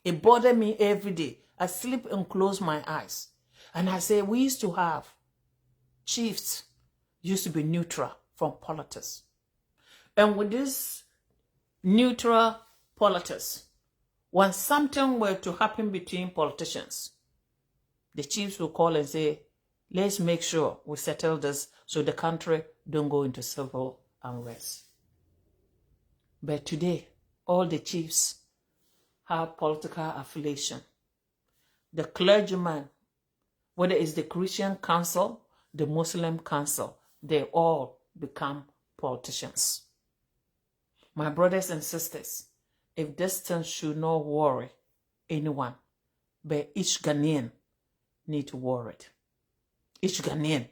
It bothers me every day. I sleep and close my eyes. And I say, we used to have chiefs, used to be neutral from politics. And with this neutral politics. When something were to happen between politicians, the chiefs will call and say, let's make sure we settle this so the country don't go into civil unrest. But today, all the chiefs have political affiliation. The clergyman, whether it's the Christian council, the Muslim council, they all become politicians. My brothers and sisters, if this thing should not worry anyone, but each Ghanaian need to worry it. Each Ghanaian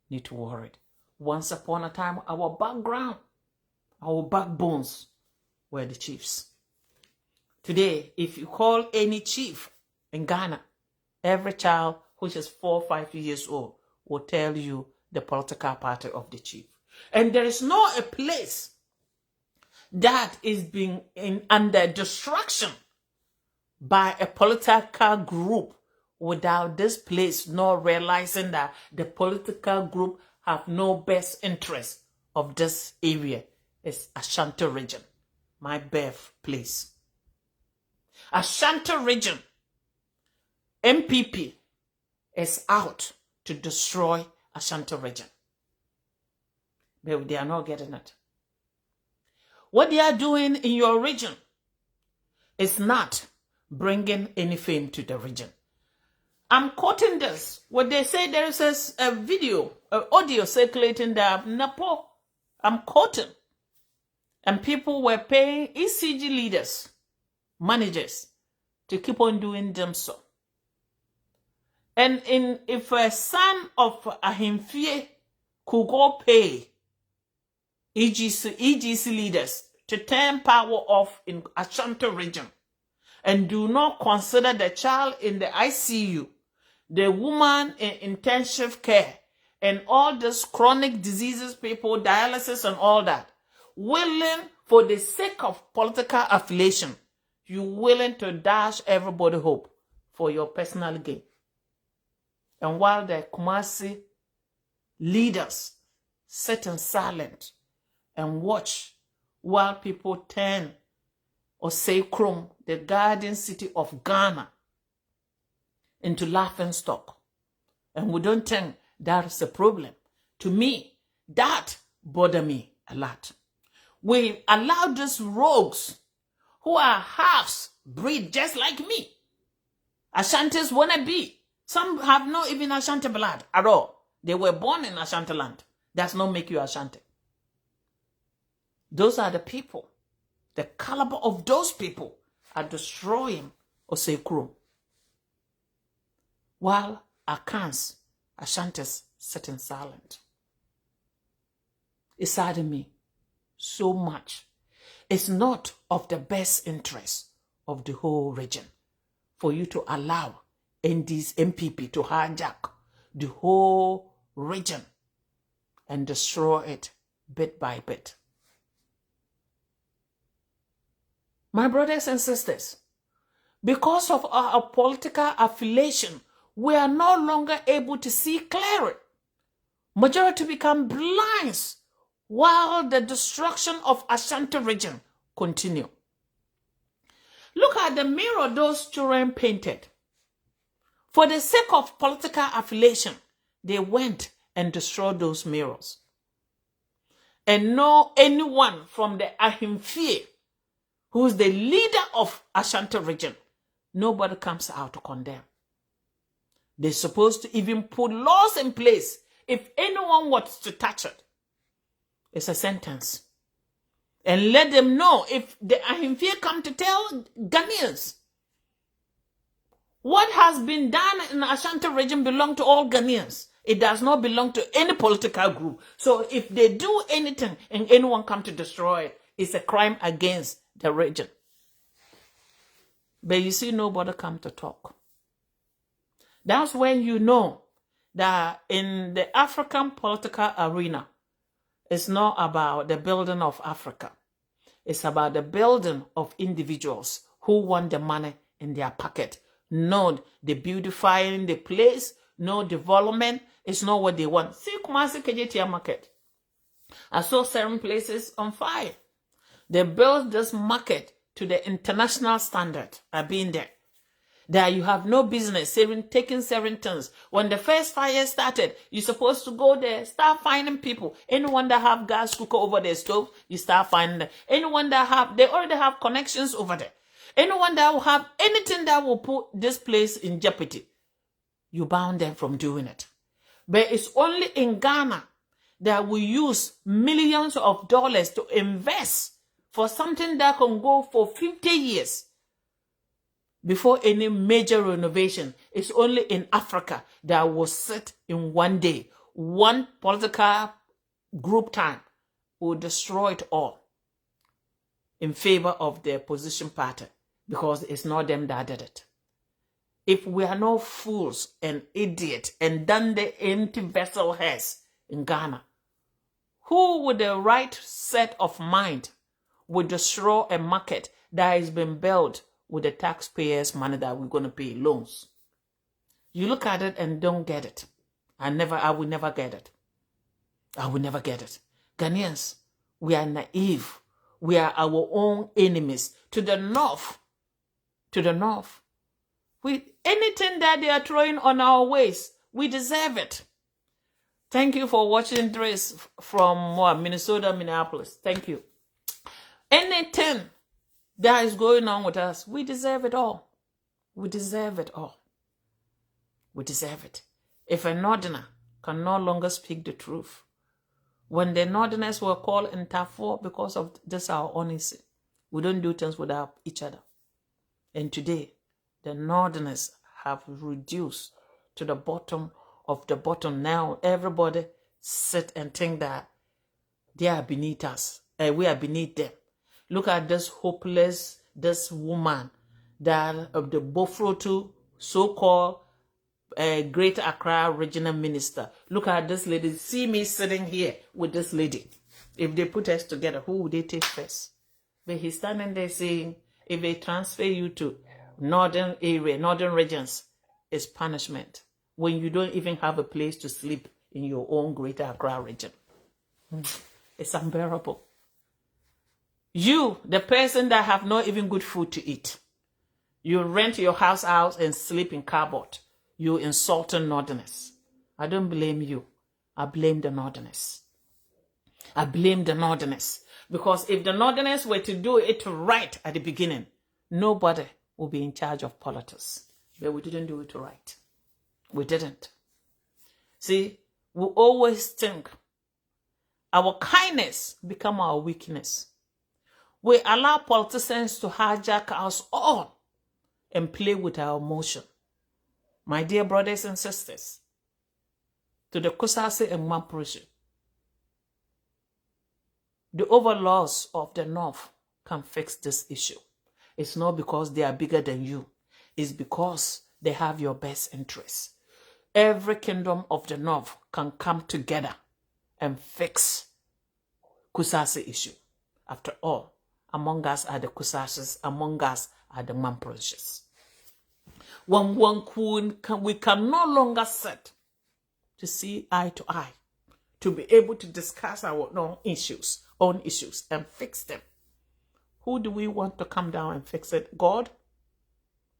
need to worry it. Once upon a time, our background, our backbones were the chiefs. Today, if you call any chief in Ghana, every child which is 4 or 5 years old will tell you the political party of the chief. And there is no a place that is being under destruction by a political group without this place not realizing that the political group have no best interest of this area. It's Ashanti region, my birthplace. Ashanti region, MPP is out to destroy Ashanti region. But they are not getting it. What they are doing in your region is not bringing any fame to the region. I'm quoting this. What they say, there is a video, audio circulating there. Napo, I'm quoting. And people were paying ECG leaders, managers, to keep on doing them so. And if a son of Ahimfie could go pay EGC leaders to turn power off in Ashanti region and do not consider the child in the ICU, the woman in intensive care, and all these chronic diseases, people, dialysis and all that, willing for the sake of political affiliation, you willing to dash everybody hope for your personal gain. And while the Kumasi leaders sit in silent and watch while people turn or say Chrome, the garden city of Ghana, into laughing stock. And we don't think that is a problem. To me, that bothers me a lot. We allow these rogues who are halves breed just like me. Ashantis wanna be. Some have not even Ashanti blood at all. They were born in Ashanti land. Does not make you Ashanti. Those are the people. The caliber of those people are destroying Osekro. While Akans, Ashantis, sitting silent. It saddened me so much. It's not of the best interest of the whole region for you to allow ND's MPP to hijack the whole region and destroy it bit by bit. My brothers and sisters, because of our political affiliation, we are no longer able to see clearly. Majority become blind while the destruction of Ashanti region continue. Look at the mirror those children painted. For the sake of political affiliation, they went and destroyed those mirrors. And no anyone from the Ahimfie, who's the leader of Ashanti region, nobody comes out to condemn. They're supposed to even put laws in place. If anyone wants to touch it, it's a sentence. And let them know if the Ahimfie come to tell Ghanaians, what has been done in the Ashanti region belongs to all Ghanaians. It does not belong to any political group. So if they do anything and anyone come to destroy it, it's a crime against the region. But you see, nobody come to talk. That's when you know that in the African political arena, it's not about the building of Africa. It's about the building of individuals who want the money in their pocket. Not the beautifying the place, no development. It's not what they want. See Kumasi KJTR market. I saw certain places on fire. They built this market to the international standard. I've been there. That you have no business taking 7 tons. When the first fire started, you're supposed to go there, start finding people. Anyone that have gas cooker over their stove, you start finding them. Anyone that they already have connections over there. Anyone that will have anything that will put this place in jeopardy, you bound them from doing it. But it's only in Ghana that we use millions of dollars to invest for something that can go for 50 years. Before any major renovation. It's only in Africa that will sit in one day. One political group time will destroy it all in favor of the opposition party, because it's not them that did it. If we are not fools and idiots and done the empty vessel has in Ghana, who with the right set of mind would destroy a market that has been built with the taxpayers' money that we're going to pay loans? You look at it and don't get it. I will never get it. I will never get it. Ghanaians, we are naive. We are our own enemies. To the north, with anything that they are throwing on our ways, we deserve it. Thank you for watching Trace from Minnesota, Minneapolis. Thank you. Anything that is going on with us, we deserve it all. We deserve it all. We deserve it. If a northerner can no longer speak the truth, when the northerners were called in Tafo because of this our honesty, we don't do things without each other. And today, the northerners have reduced to the bottom of the bottom. Now everybody sit and think that they are beneath us. We are beneath them. Look at this hopeless, this woman that of the Bofrotu so-called Greater Accra regional minister. Look at this lady. See me sitting here with this lady. If they put us together, who would they take first? But he's standing there saying, if they transfer you to northern area, northern regions, it's punishment. When you don't even have a place to sleep in your own Greater Accra region. It's unbearable. You, the person that have not even good food to eat, you rent your house out and sleep in cardboard. You insulting northerners. I don't blame you. I blame the northerners. I blame the northerners. Because if the northerners were to do it right at the beginning, nobody will be in charge of politics. But we didn't do it right. We didn't. See, we always think our kindness become our weakness. We allow politicians to hijack us all and play with our emotion. My dear brothers and sisters, to the Kusase and Mamproshe, the overlords of the North can fix this issue. It's not because they are bigger than you. It's because they have your best interests. Every kingdom of the North can come together and fix Kusase issue. After all, among us are the Kusases, among us are the Mamproshes. When we can no longer sit to see eye to eye, to be able to discuss our own issues, and fix them. Who do we want to come down and fix it? God?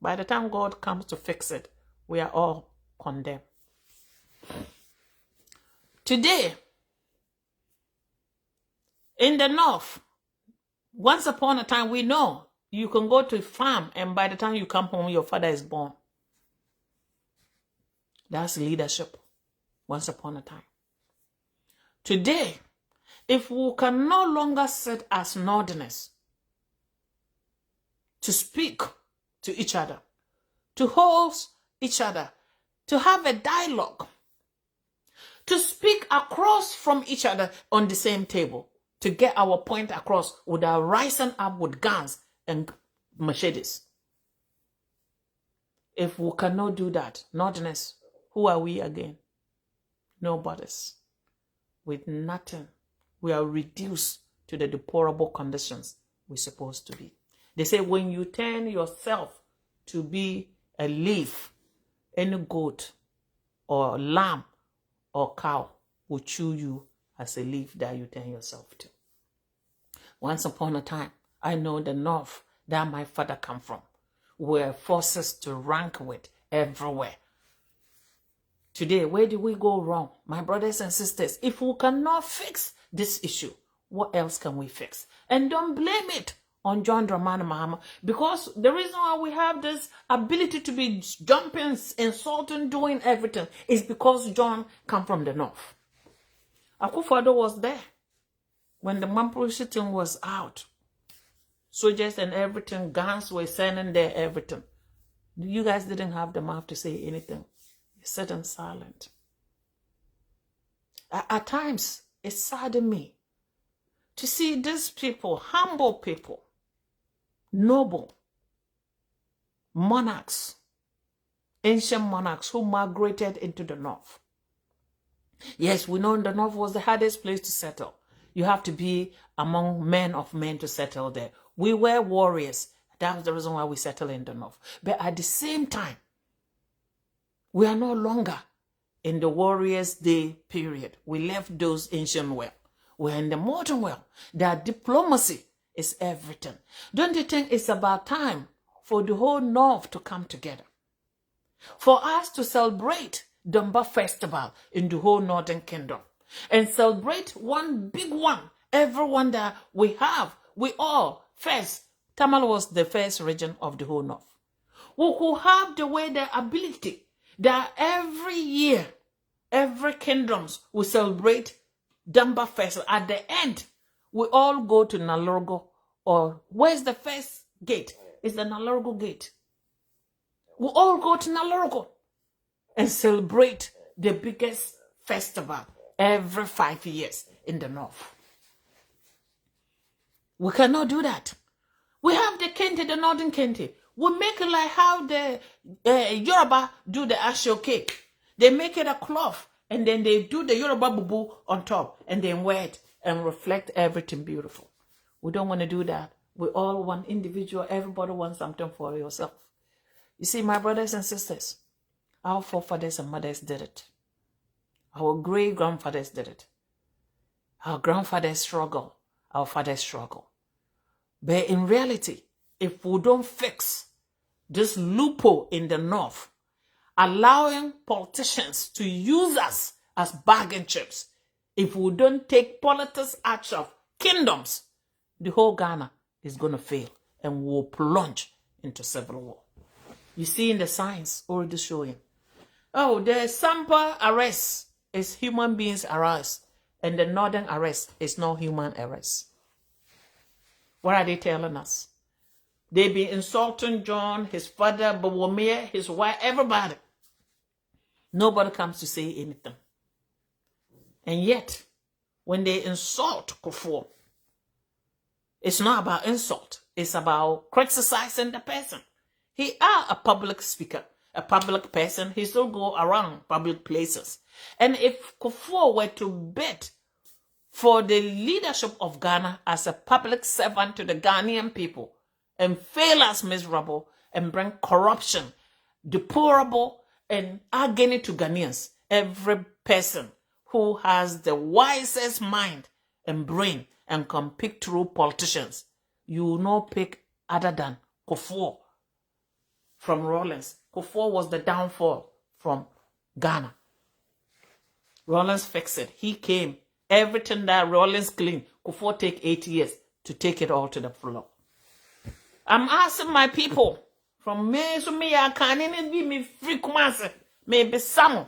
By the time God comes to fix it, we are all condemned. Today, in the North, once upon a time, we know you can go to a farm and by the time you come home, your father is born. That's leadership. Once upon a time. Today, if we can no longer sit as northerners to speak to each other, to host each other, to have a dialogue, to speak across from each other on the same table, to get our point across without rising up with guns and machetes. If we cannot do that, northerners, who are we again? Nobody's. With nothing. We are reduced to the deplorable conditions we're supposed to be. They say when you turn yourself to be a leaf, any goat or lamb or cow will chew you as a leaf that you turn yourself to. Once upon a time, I know the north that my father come from were forces to rank with everywhere. Today, where did we go wrong? My brothers and sisters, if we cannot fix this issue, what else can we fix? And don't blame it on John Dramani Mahama, because the reason why we have this ability to be jumping, insulting, doing everything is because John come from the north. Akufo-Addo was there when the Mamprusi thing was out. Soldiers and everything, guns were sending there, everything. You guys didn't have the mouth to say anything. You sat in silent. At times, it saddened me to see these people, humble people, noble monarchs, ancient monarchs who migrated into the north. Yes, we know the north was the hardest place to settle. You have to be among men of men to settle there. We were warriors. That was the reason why we settled in the north. But at the same time, we are no longer in the warriors' day period. We left those ancient world. We're in the modern world. That diplomacy is everything. Don't you think it's about time for the whole north to come together? For us to celebrate Dumba Festival in the whole Northern Kingdom. And celebrate one big one. Everyone that we have. We all. First, Tamale was the first region of the whole north. We could have the ability that every year, every kingdoms will celebrate Dumba Festival. At the end, we all go to Nalorgo, or where's the first gate? It's the Nalorgo gate. We all go to Nalorgo and celebrate the biggest festival every 5 years in the north. We cannot do that. We have the Kente, the Northern Kente. We make it like how the Yoruba do the asho cake. They make it a cloth, and then they do the Yoruba bubu on top, and then wear it and reflect everything beautiful. We don't want to do that. We all want individual. Everybody wants something for yourself. You see, my brothers and sisters, our forefathers and mothers did it. Our great-grandfathers did it. Our grandfathers struggled. Our fathers struggled. But in reality, if we don't fix this loophole in the north, allowing politicians to use us as bargain chips, if we don't take politics out of kingdoms, the whole Ghana is going to fail and we'll plunge into civil war. You see in the signs already showing. Oh, the Sampa arrest is human beings arrest, and the northern arrest is not human arrest. What are they telling us? They be insulting John, his father, Bawumia, his wife, everybody. Nobody comes to say anything. And yet, when they insult Kufuor, it's not about insult. It's about criticizing the person. He is a public speaker, a public person. He still go around public places. And if Kufuor were to bid for the leadership of Ghana as a public servant to the Ghanaian people and fail as miserable and bring corruption, deplorable and agony to Ghanaians, every person who has the wisest mind and brain and can pick through politicians, you will not pick other than Kufuor from Rawlings. Kufuor was the downfall from Ghana. Rawlings fixed it. He came. Everything that Rawlings clean, Kufuor take 8 years to take it all to the floor. I'm asking my people, from me to me, I can't even be me free Kumasi, maybe some.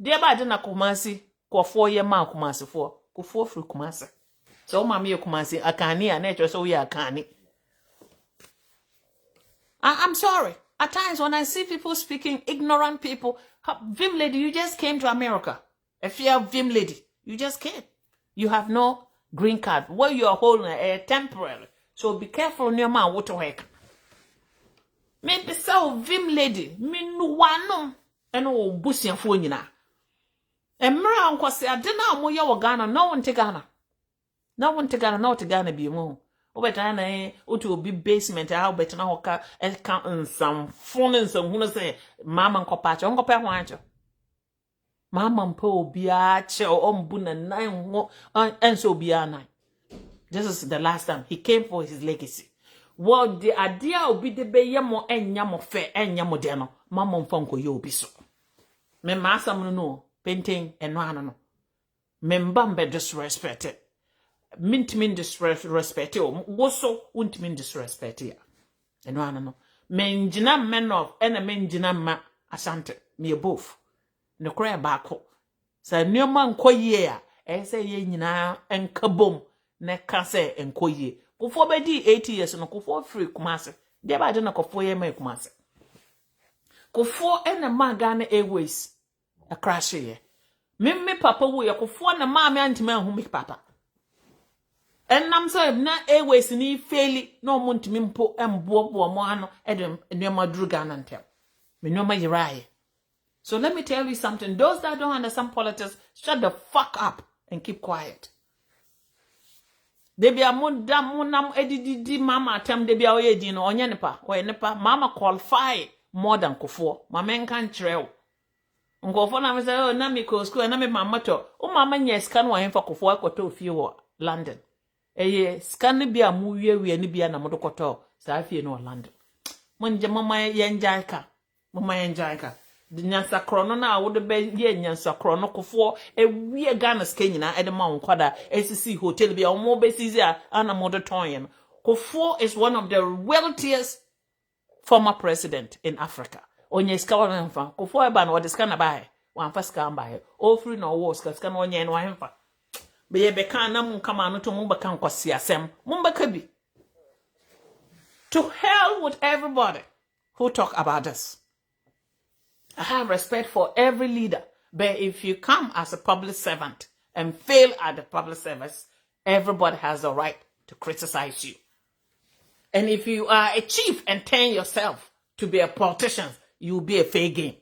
Dear by the Kumasi, Kufuor ye ma Kumasi for, Kufuor free Kumasi. So mammy Kumasi, I can't hear nature, so we are canny. I'm sorry. At times when I see people speaking, ignorant people, Vim lady, you just came to America. If you're a Vim lady, you just came. You have no green card. Well, you are holding a temporary. So be careful near my water work. Maybe so Vim lady, me no one and oh bussy and phone na. And Mira uncle say, I didn't know you Ghana, no one to Ghana. No one to Ghana, no to Ghana be more. Obetana to be basement, I'll bet now account some phone and some who say, Mamma and Copacha, Uncle Pamwancho. Mamma and Po be a chair or buna 9 and so be a 9. This is the last time he came for his legacy. Well, the idea will be the beyamo and yamo fair and yamodeno, mamma fonko yobiso. Me masam no painting and no. Membambe disrespected. Mint min disrespected. Woso won't mean disrespected. And no. Menjina men of and a menjina ma asante. Me both. No cry bako. Sa new man koye e say ye nyina en kabom ne kase en koye. Kufo bedi 80 years no kufo free kumase. Dia ba de na kufo ye ma kumase. Kufo en ma Ghana Airways a crash ye. Me papa wo ye kufo na ma me antime hu me papa. En nam so na Airways ni faili no mo ntimi mpo embo mo ano edem enema duru Ghana ntem. Me no ma yiraye. So let me tell you something. Those that don't understand politics, shut the fuck up and keep quiet. Debi amuda munam edidi mama atem debi awoye di no onye nepa mama qualify more than Kufo. Mama enkan treo. Nkofo na me say oh na me ko school na me mama to. O mama nya scan wa hemfa Kufo akoto fie wo London. Eye scan bi amu wie ni bia na modokoto sa fie no London. Monje mama yenjaika. Mama yenjaika. The nyansa krono na would be ye nyansa krono Kufo e wie Ghana skanyina e de ma wonkwada SCC hotel bi omo besizi ana modo tonyen. Kufo is one of the wealthiest former president in Africa. Onye ska wona mfa Kufo e ba na wode ska na bae wan fa ska bae o free no wo ska na onye no hemfa be ye be kan na mun kama no to mun ba kan kwasi asem mun ba kabi. To hell with everybody who talk about this. I have respect for every leader, but if you come as a public servant and fail at the public service, everybody has the right to criticize you. And if you are a chief and turn yourself to be a politician, you will be a fair game.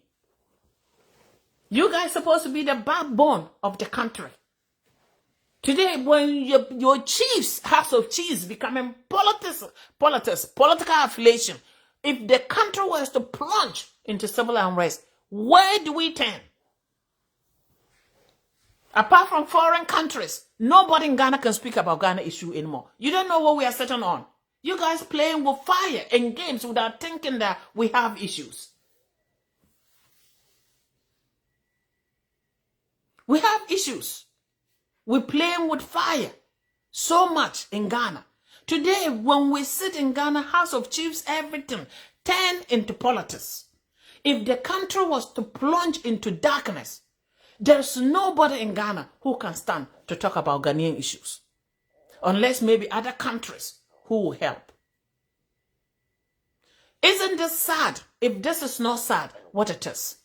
You guys are supposed to be the backbone of the country. Today, when your chiefs, House of Chiefs, becoming political affiliation, if the country was to plunge into civil unrest, where do we turn? Apart from foreign countries, nobody in Ghana can speak about Ghana issue anymore. You don't know what we are sitting on. You guys playing with fire and games without thinking that we have issues. We have issues. We're playing with fire so much in Ghana. Today, when we sit in Ghana, House of Chiefs, everything turn into politics. If the country was to plunge into darkness, there's nobody in Ghana who can stand to talk about Ghanaian issues. Unless maybe other countries who will help. Isn't this sad? If this is not sad, what it is?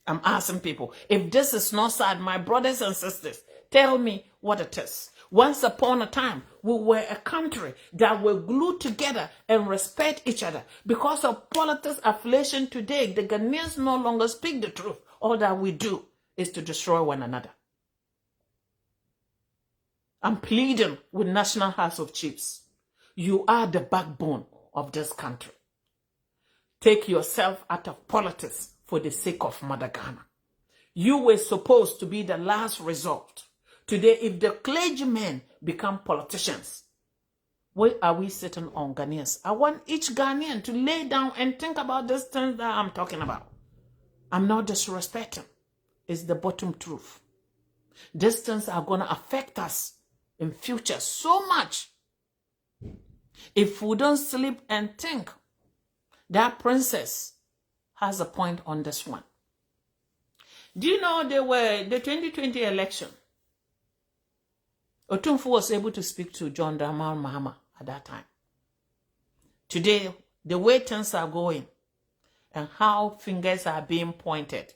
I'm asking people. If this is not sad, my brothers and sisters, tell me what it is. Once upon a time, we were a country that were glued together and respect each other. Because of politics affiliation today, the Ghanaians no longer speak the truth. All that we do is to destroy one another. I'm pleading with National House of Chiefs. You are the backbone of this country. Take yourself out of politics for the sake of Mother Ghana. You were supposed to be the last resort. Today, if the clergymen become politicians, where are we sitting on Ghanaians? I want each Ghanaian to lay down and think about these things that I'm talking about. I'm not disrespecting. It's the bottom truth. These things are going to affect us in future so much. If we don't sleep and think, that princess has a point on this one. Do you know the 2020 election? Otumfuo was able to speak to John Dramani Mahama at that time. Today, the way things are going and how fingers are being pointed,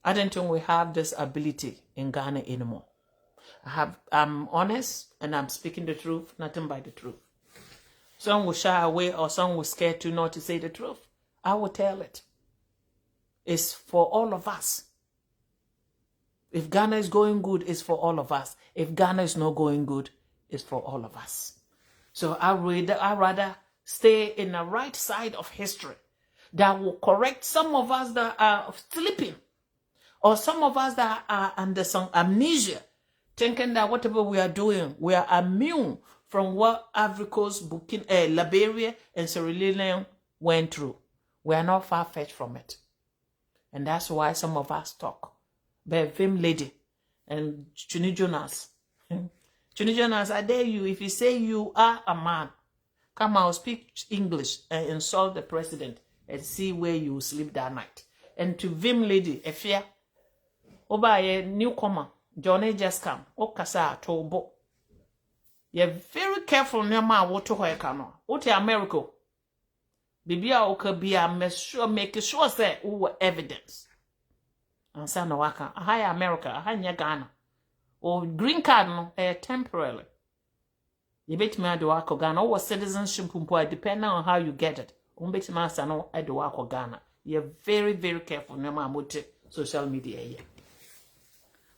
I don't think we have this ability in Ghana anymore. I'm honest and I'm speaking the truth, nothing but the truth. Some will shy away or some will scare to not to say the truth. I will tell it. It's for all of us. If Ghana is going good, it's for all of us. If Ghana is not going good, it's for all of us. So I rather stay in the right side of history that will correct some of us that are sleeping or some of us that are under some amnesia thinking that whatever we are doing, we are immune from what Ivory Coast, Liberia, and Sierra Leone went through. We are not far-fetched from it. And that's why some of us talk. But Vim Lady and Chuni Jonas. Chuni Jonas, I dare you, if you say you are a man, come out, speak English and insult the president and see where you sleep that night. And to Vim Lady, Efia, Oba a newcomer, Johnny just come, Okasa Tobo. You're very careful near my water where canoe. What America? Bibia oka be a make sure say evidence. And son of Waka, a high America, a high Ghana. Or green card no temporarily. You bet me do Wako Ghana or citizenship depending on how you get it. Bet me no do Wako Ghana. You're very, very careful near my social media here.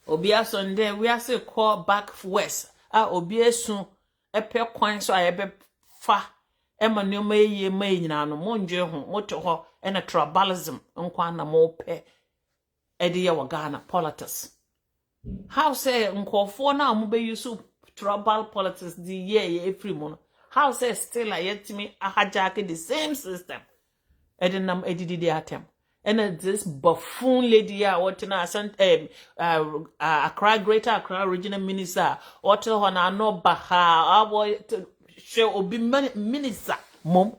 Obia Sunday, we are say call back west. Obia soon a pair coin so I be fa. Emma no may na no monje ho moto ho and a tribalism nkwa na mo pe edi wa Ghana politics. How say nkofo na mo be use tribal politics the year every month. How say still I yet me hijack the same system. Edi nam edi the attempt. And this buffoon lady what na sent Accra Greater Accra Regional Minister what na no baha boy show obi minister mom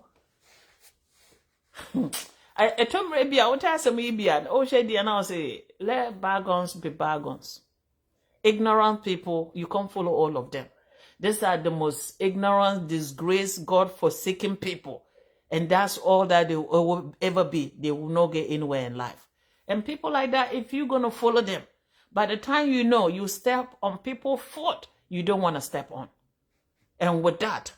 I told me bia what has me bia o she dey now say let bygones be bygones. Ignorant people, you can't follow all of them. These are the most ignorant, disgraced, God-forsaken people. And that's all that they will ever be. They will not get anywhere in life. And people like that, if you're going to follow them, by the time you know you step on people's foot, you don't want to step on. And with that,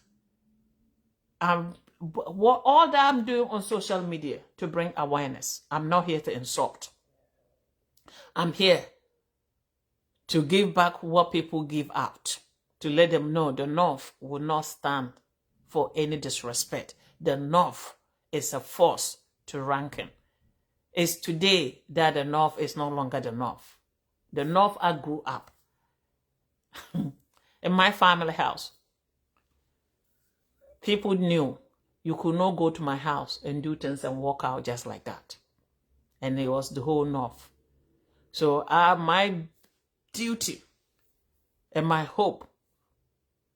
what all that I'm doing on social media to bring awareness, I'm not here to insult. I'm here to give back what people give out, to let them know the North will not stand for any disrespect. The North is a force to ranking. It's today that the North is no longer the North. The North I grew up. In my family house, people knew you could not go to my house and do things and walk out just like that. And it was the whole North. So my duty and my hope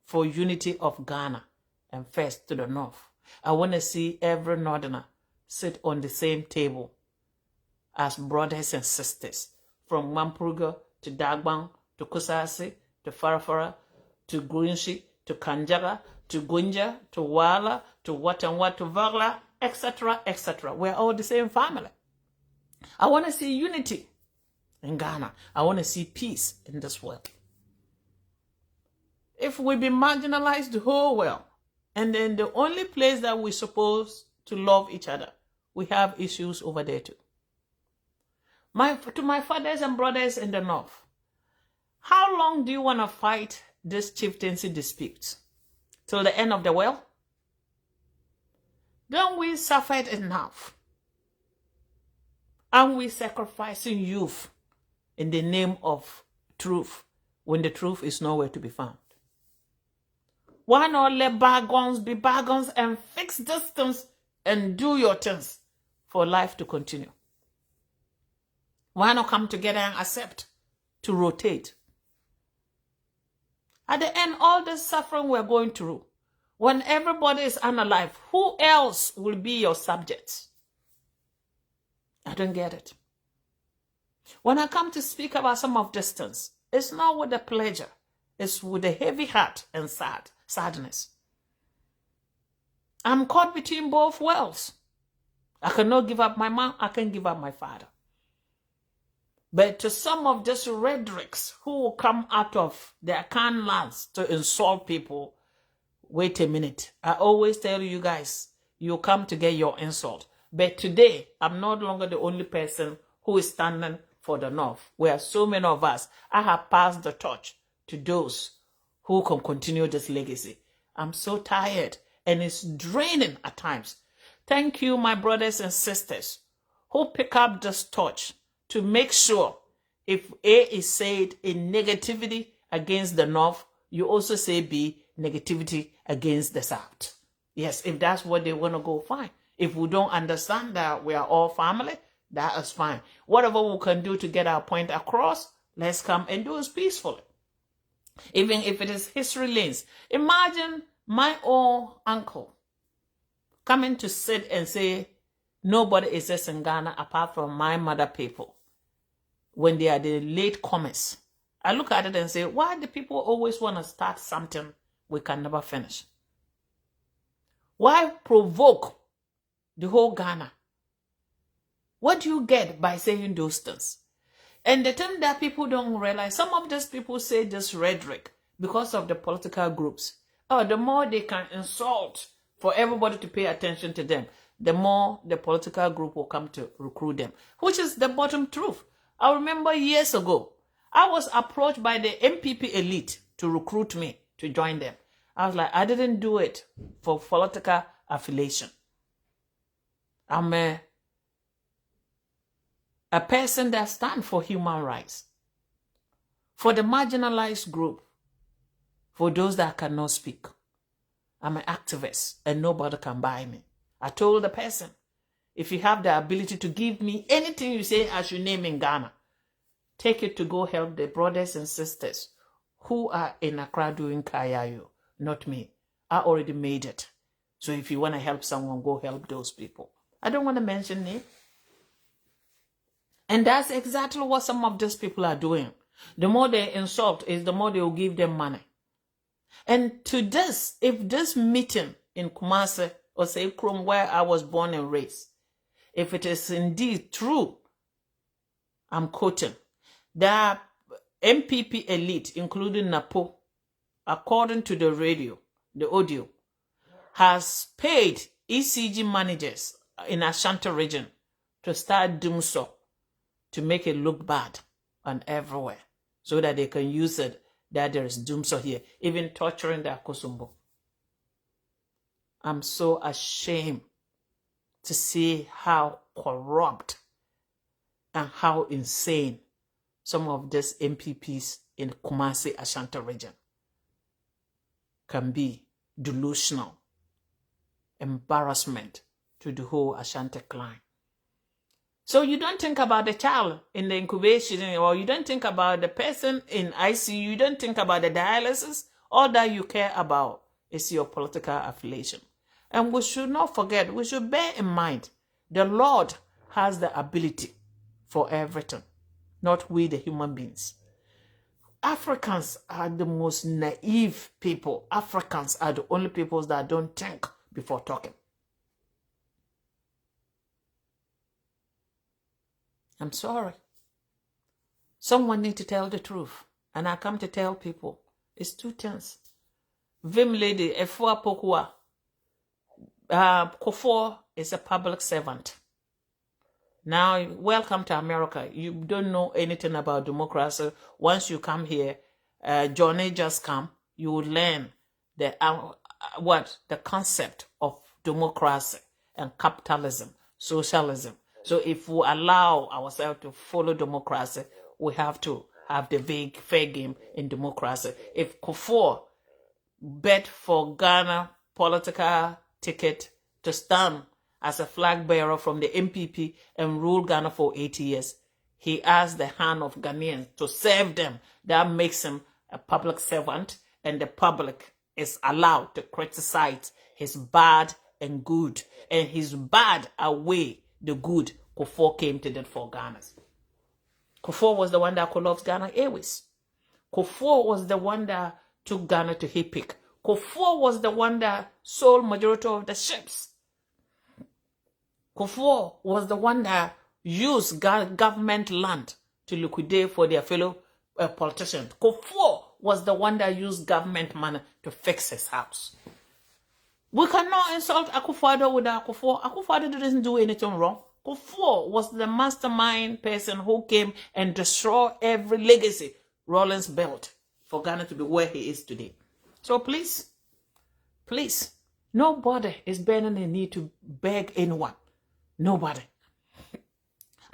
for unity of Ghana and first to the North. I want to see every Northerner sit on the same table as brothers and sisters, from Mampruga to Dagbang to Kusasi to Farafara to Greenshi to Kanjara to Gunja to Wala to what and what to Vagla, etc., etc. We're all the same family. I want to see unity in Ghana. I want to see peace in this world. If we be marginalized the whole world, and then the only place that we're supposed to love each other, we have issues over there too. To my fathers and brothers in the North, how long do you want to fight this chieftaincy disputes? Till the end of the world? Don't we suffer enough? Aren't we sacrificing youth in the name of truth when the truth is nowhere to be found? Why not let bygones be bygones and fix distance and do your things for life to continue? Why not come together and accept to rotate? At the end, all the suffering we're going through, when everybody is unalive, who else will be your subjects? I don't get it. When I come to speak about some of these things, it's not with a pleasure. It's with a heavy heart and sadness. I'm caught between both worlds. I cannot give up my mom. I can't give up my father. But to some of these rhetorics who will come out of their canned lands to insult people, wait a minute. I always tell you guys, you come to get your insult. But today, I'm no longer the only person who is standing for the North. Where so many of us, I have passed the torch to those who can continue this legacy. I'm so tired and it's draining at times. Thank you, my brothers and sisters, who pick up this torch to make sure if A is said in negativity against the North, you also say be negativity against the South. Yes, if that's what they want to go, fine. If we don't understand that we are all family, that is fine. Whatever we can do to get our point across, let's come and do it peacefully. Even if it is history lanes. Imagine my own uncle coming to sit and say, nobody exists in Ghana apart from my mother people, when they are the late comers. I look at it and say, why do people always want to start something we can never finish? Why provoke the whole Ghana? What do you get by saying those things? And the thing that people don't realize, some of these people say this rhetoric because of the political groups. Oh, the more they can insult for everybody to pay attention to them, the more the political group will come to recruit them, which is the bottom truth. I remember years ago, I was approached by the MPP elite to recruit me to join them. I was like, I didn't do it for political affiliation. I'm a person that stands for human rights, for the marginalized group, for those that cannot speak. I'm an activist and nobody can buy me. I told the person, if you have the ability to give me anything you say I should name in Ghana, take it to go help the brothers and sisters who are in Accra doing Kayayo, not me. I already made it. So if you want to help someone, go help those people. I don't want to mention name. And that's exactly what some of these people are doing. The more they insult is the more they will give them money. And to this, if this meeting in Kumasi, or say Krum, where I was born and raised, if it is indeed true, I'm quoting, the MPP elite, including Napo, according to the radio, the audio, has paid ECG managers in Ashanti region to start doing so, to make it look bad and everywhere, so that they can use it that there is doomso here, even torturing the Akosombo. I'm so ashamed to see how corrupt and how insane some of these MPPs in Kumasi Ashanti region can be. Delusional, embarrassment to the whole Ashanti clan. So you don't think about the child in the incubation, or you don't think about the person in ICU, you don't think about the dialysis. All that you care about is your political affiliation. And we should not forget, we should bear in mind, the Lord has the ability for everything, not we the human beings. Africans are the most naive people. Africans are the only people that don't think before talking. I'm sorry. Someone need to tell the truth. And I come to tell people, it's two things. Vim lady, Efua Pokua, Kufuor is a public servant. Now, welcome to America. You don't know anything about democracy. Once you come here, Johnny just come, you will learn the concept of democracy and capitalism, socialism. So if we allow ourselves to follow democracy, we have to have the fair game in democracy. If Kufuor bet for Ghana political ticket to stand as a flag bearer from the MPP and rule Ghana for 8 years, he asked the hand of Ghanaians to serve them. That makes him a public servant, and the public is allowed to criticize his bad and good, and his bad outweigh the good Kufuor came to do for Ghana. Kufuor was the one that collapsed Ghana Airways. Kufuor was the one that took Ghana to HIPIC. Kufuor was the one that sold majority of the ships. Kufuor was the one that used government land to liquidate for their fellow politicians. Kufuor was the one that used government money to fix his house. We cannot insult Akufo-Addo with Akufo. Akufo-Addo didn't do anything wrong. Kufuor was the mastermind person who came and destroyed every legacy Rawlings built for Ghana to be where he is today. So please, nobody is bending the knee to beg anyone. Nobody.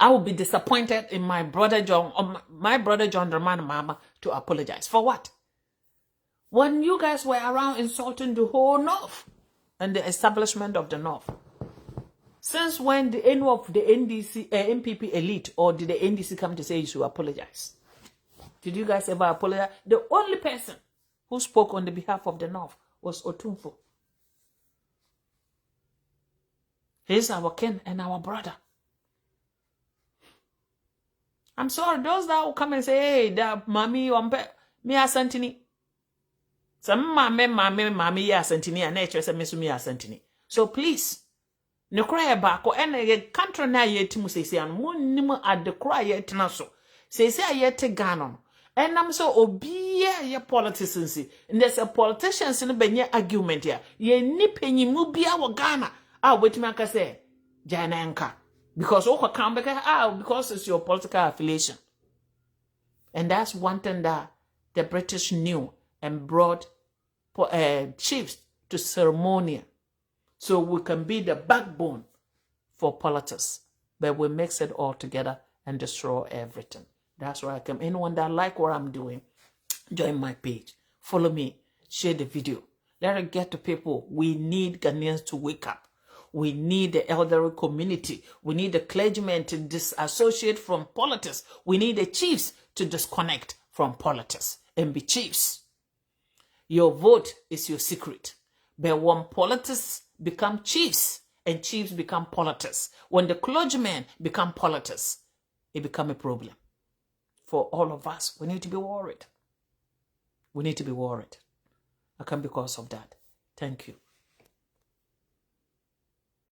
I will be disappointed in my brother John, or my brother John Dramani Mahama to apologize. For what? When you guys were around insulting the whole North and the establishment of the North. Since when the end of the NDC, MPP elite, or did the NDC come to say you should apologize? Did you guys ever apologize? The only person who spoke on the behalf of the North was Otumfo. He's our kin and our brother. I'm sorry, those that will come and say, hey, that mommy, me asantini. Some mommy, ya asantini, and nature said, Miss me asantini. So please, no cry back or any country na yet to say, and one nimo at the cry yet naso. Say, yet to ganon. And I'm so obia your politicians. And there's a politicians in the Benya argument here. Ye nip and ye mubia wa Ghana. Ah, wait, Maka say, Jananka. Because because it's your political affiliation. And that's one thing that the British knew and brought chiefs to ceremonial. So we can be the backbone for politics. But we mix it all together and destroy everything. That's why I come. Anyone that like what I'm doing, join my page. Follow me. Share the video. Let it get to people. We need Ghanaians to wake up. We need the elderly community. We need the clergymen to disassociate from politics. We need the chiefs to disconnect from politics and be chiefs. Your vote is your secret. But when politics become chiefs and chiefs become politics, when the clergymen become politics, it becomes a problem. For all of us, we need to be worried. We need to be worried. I come because of that. Thank you.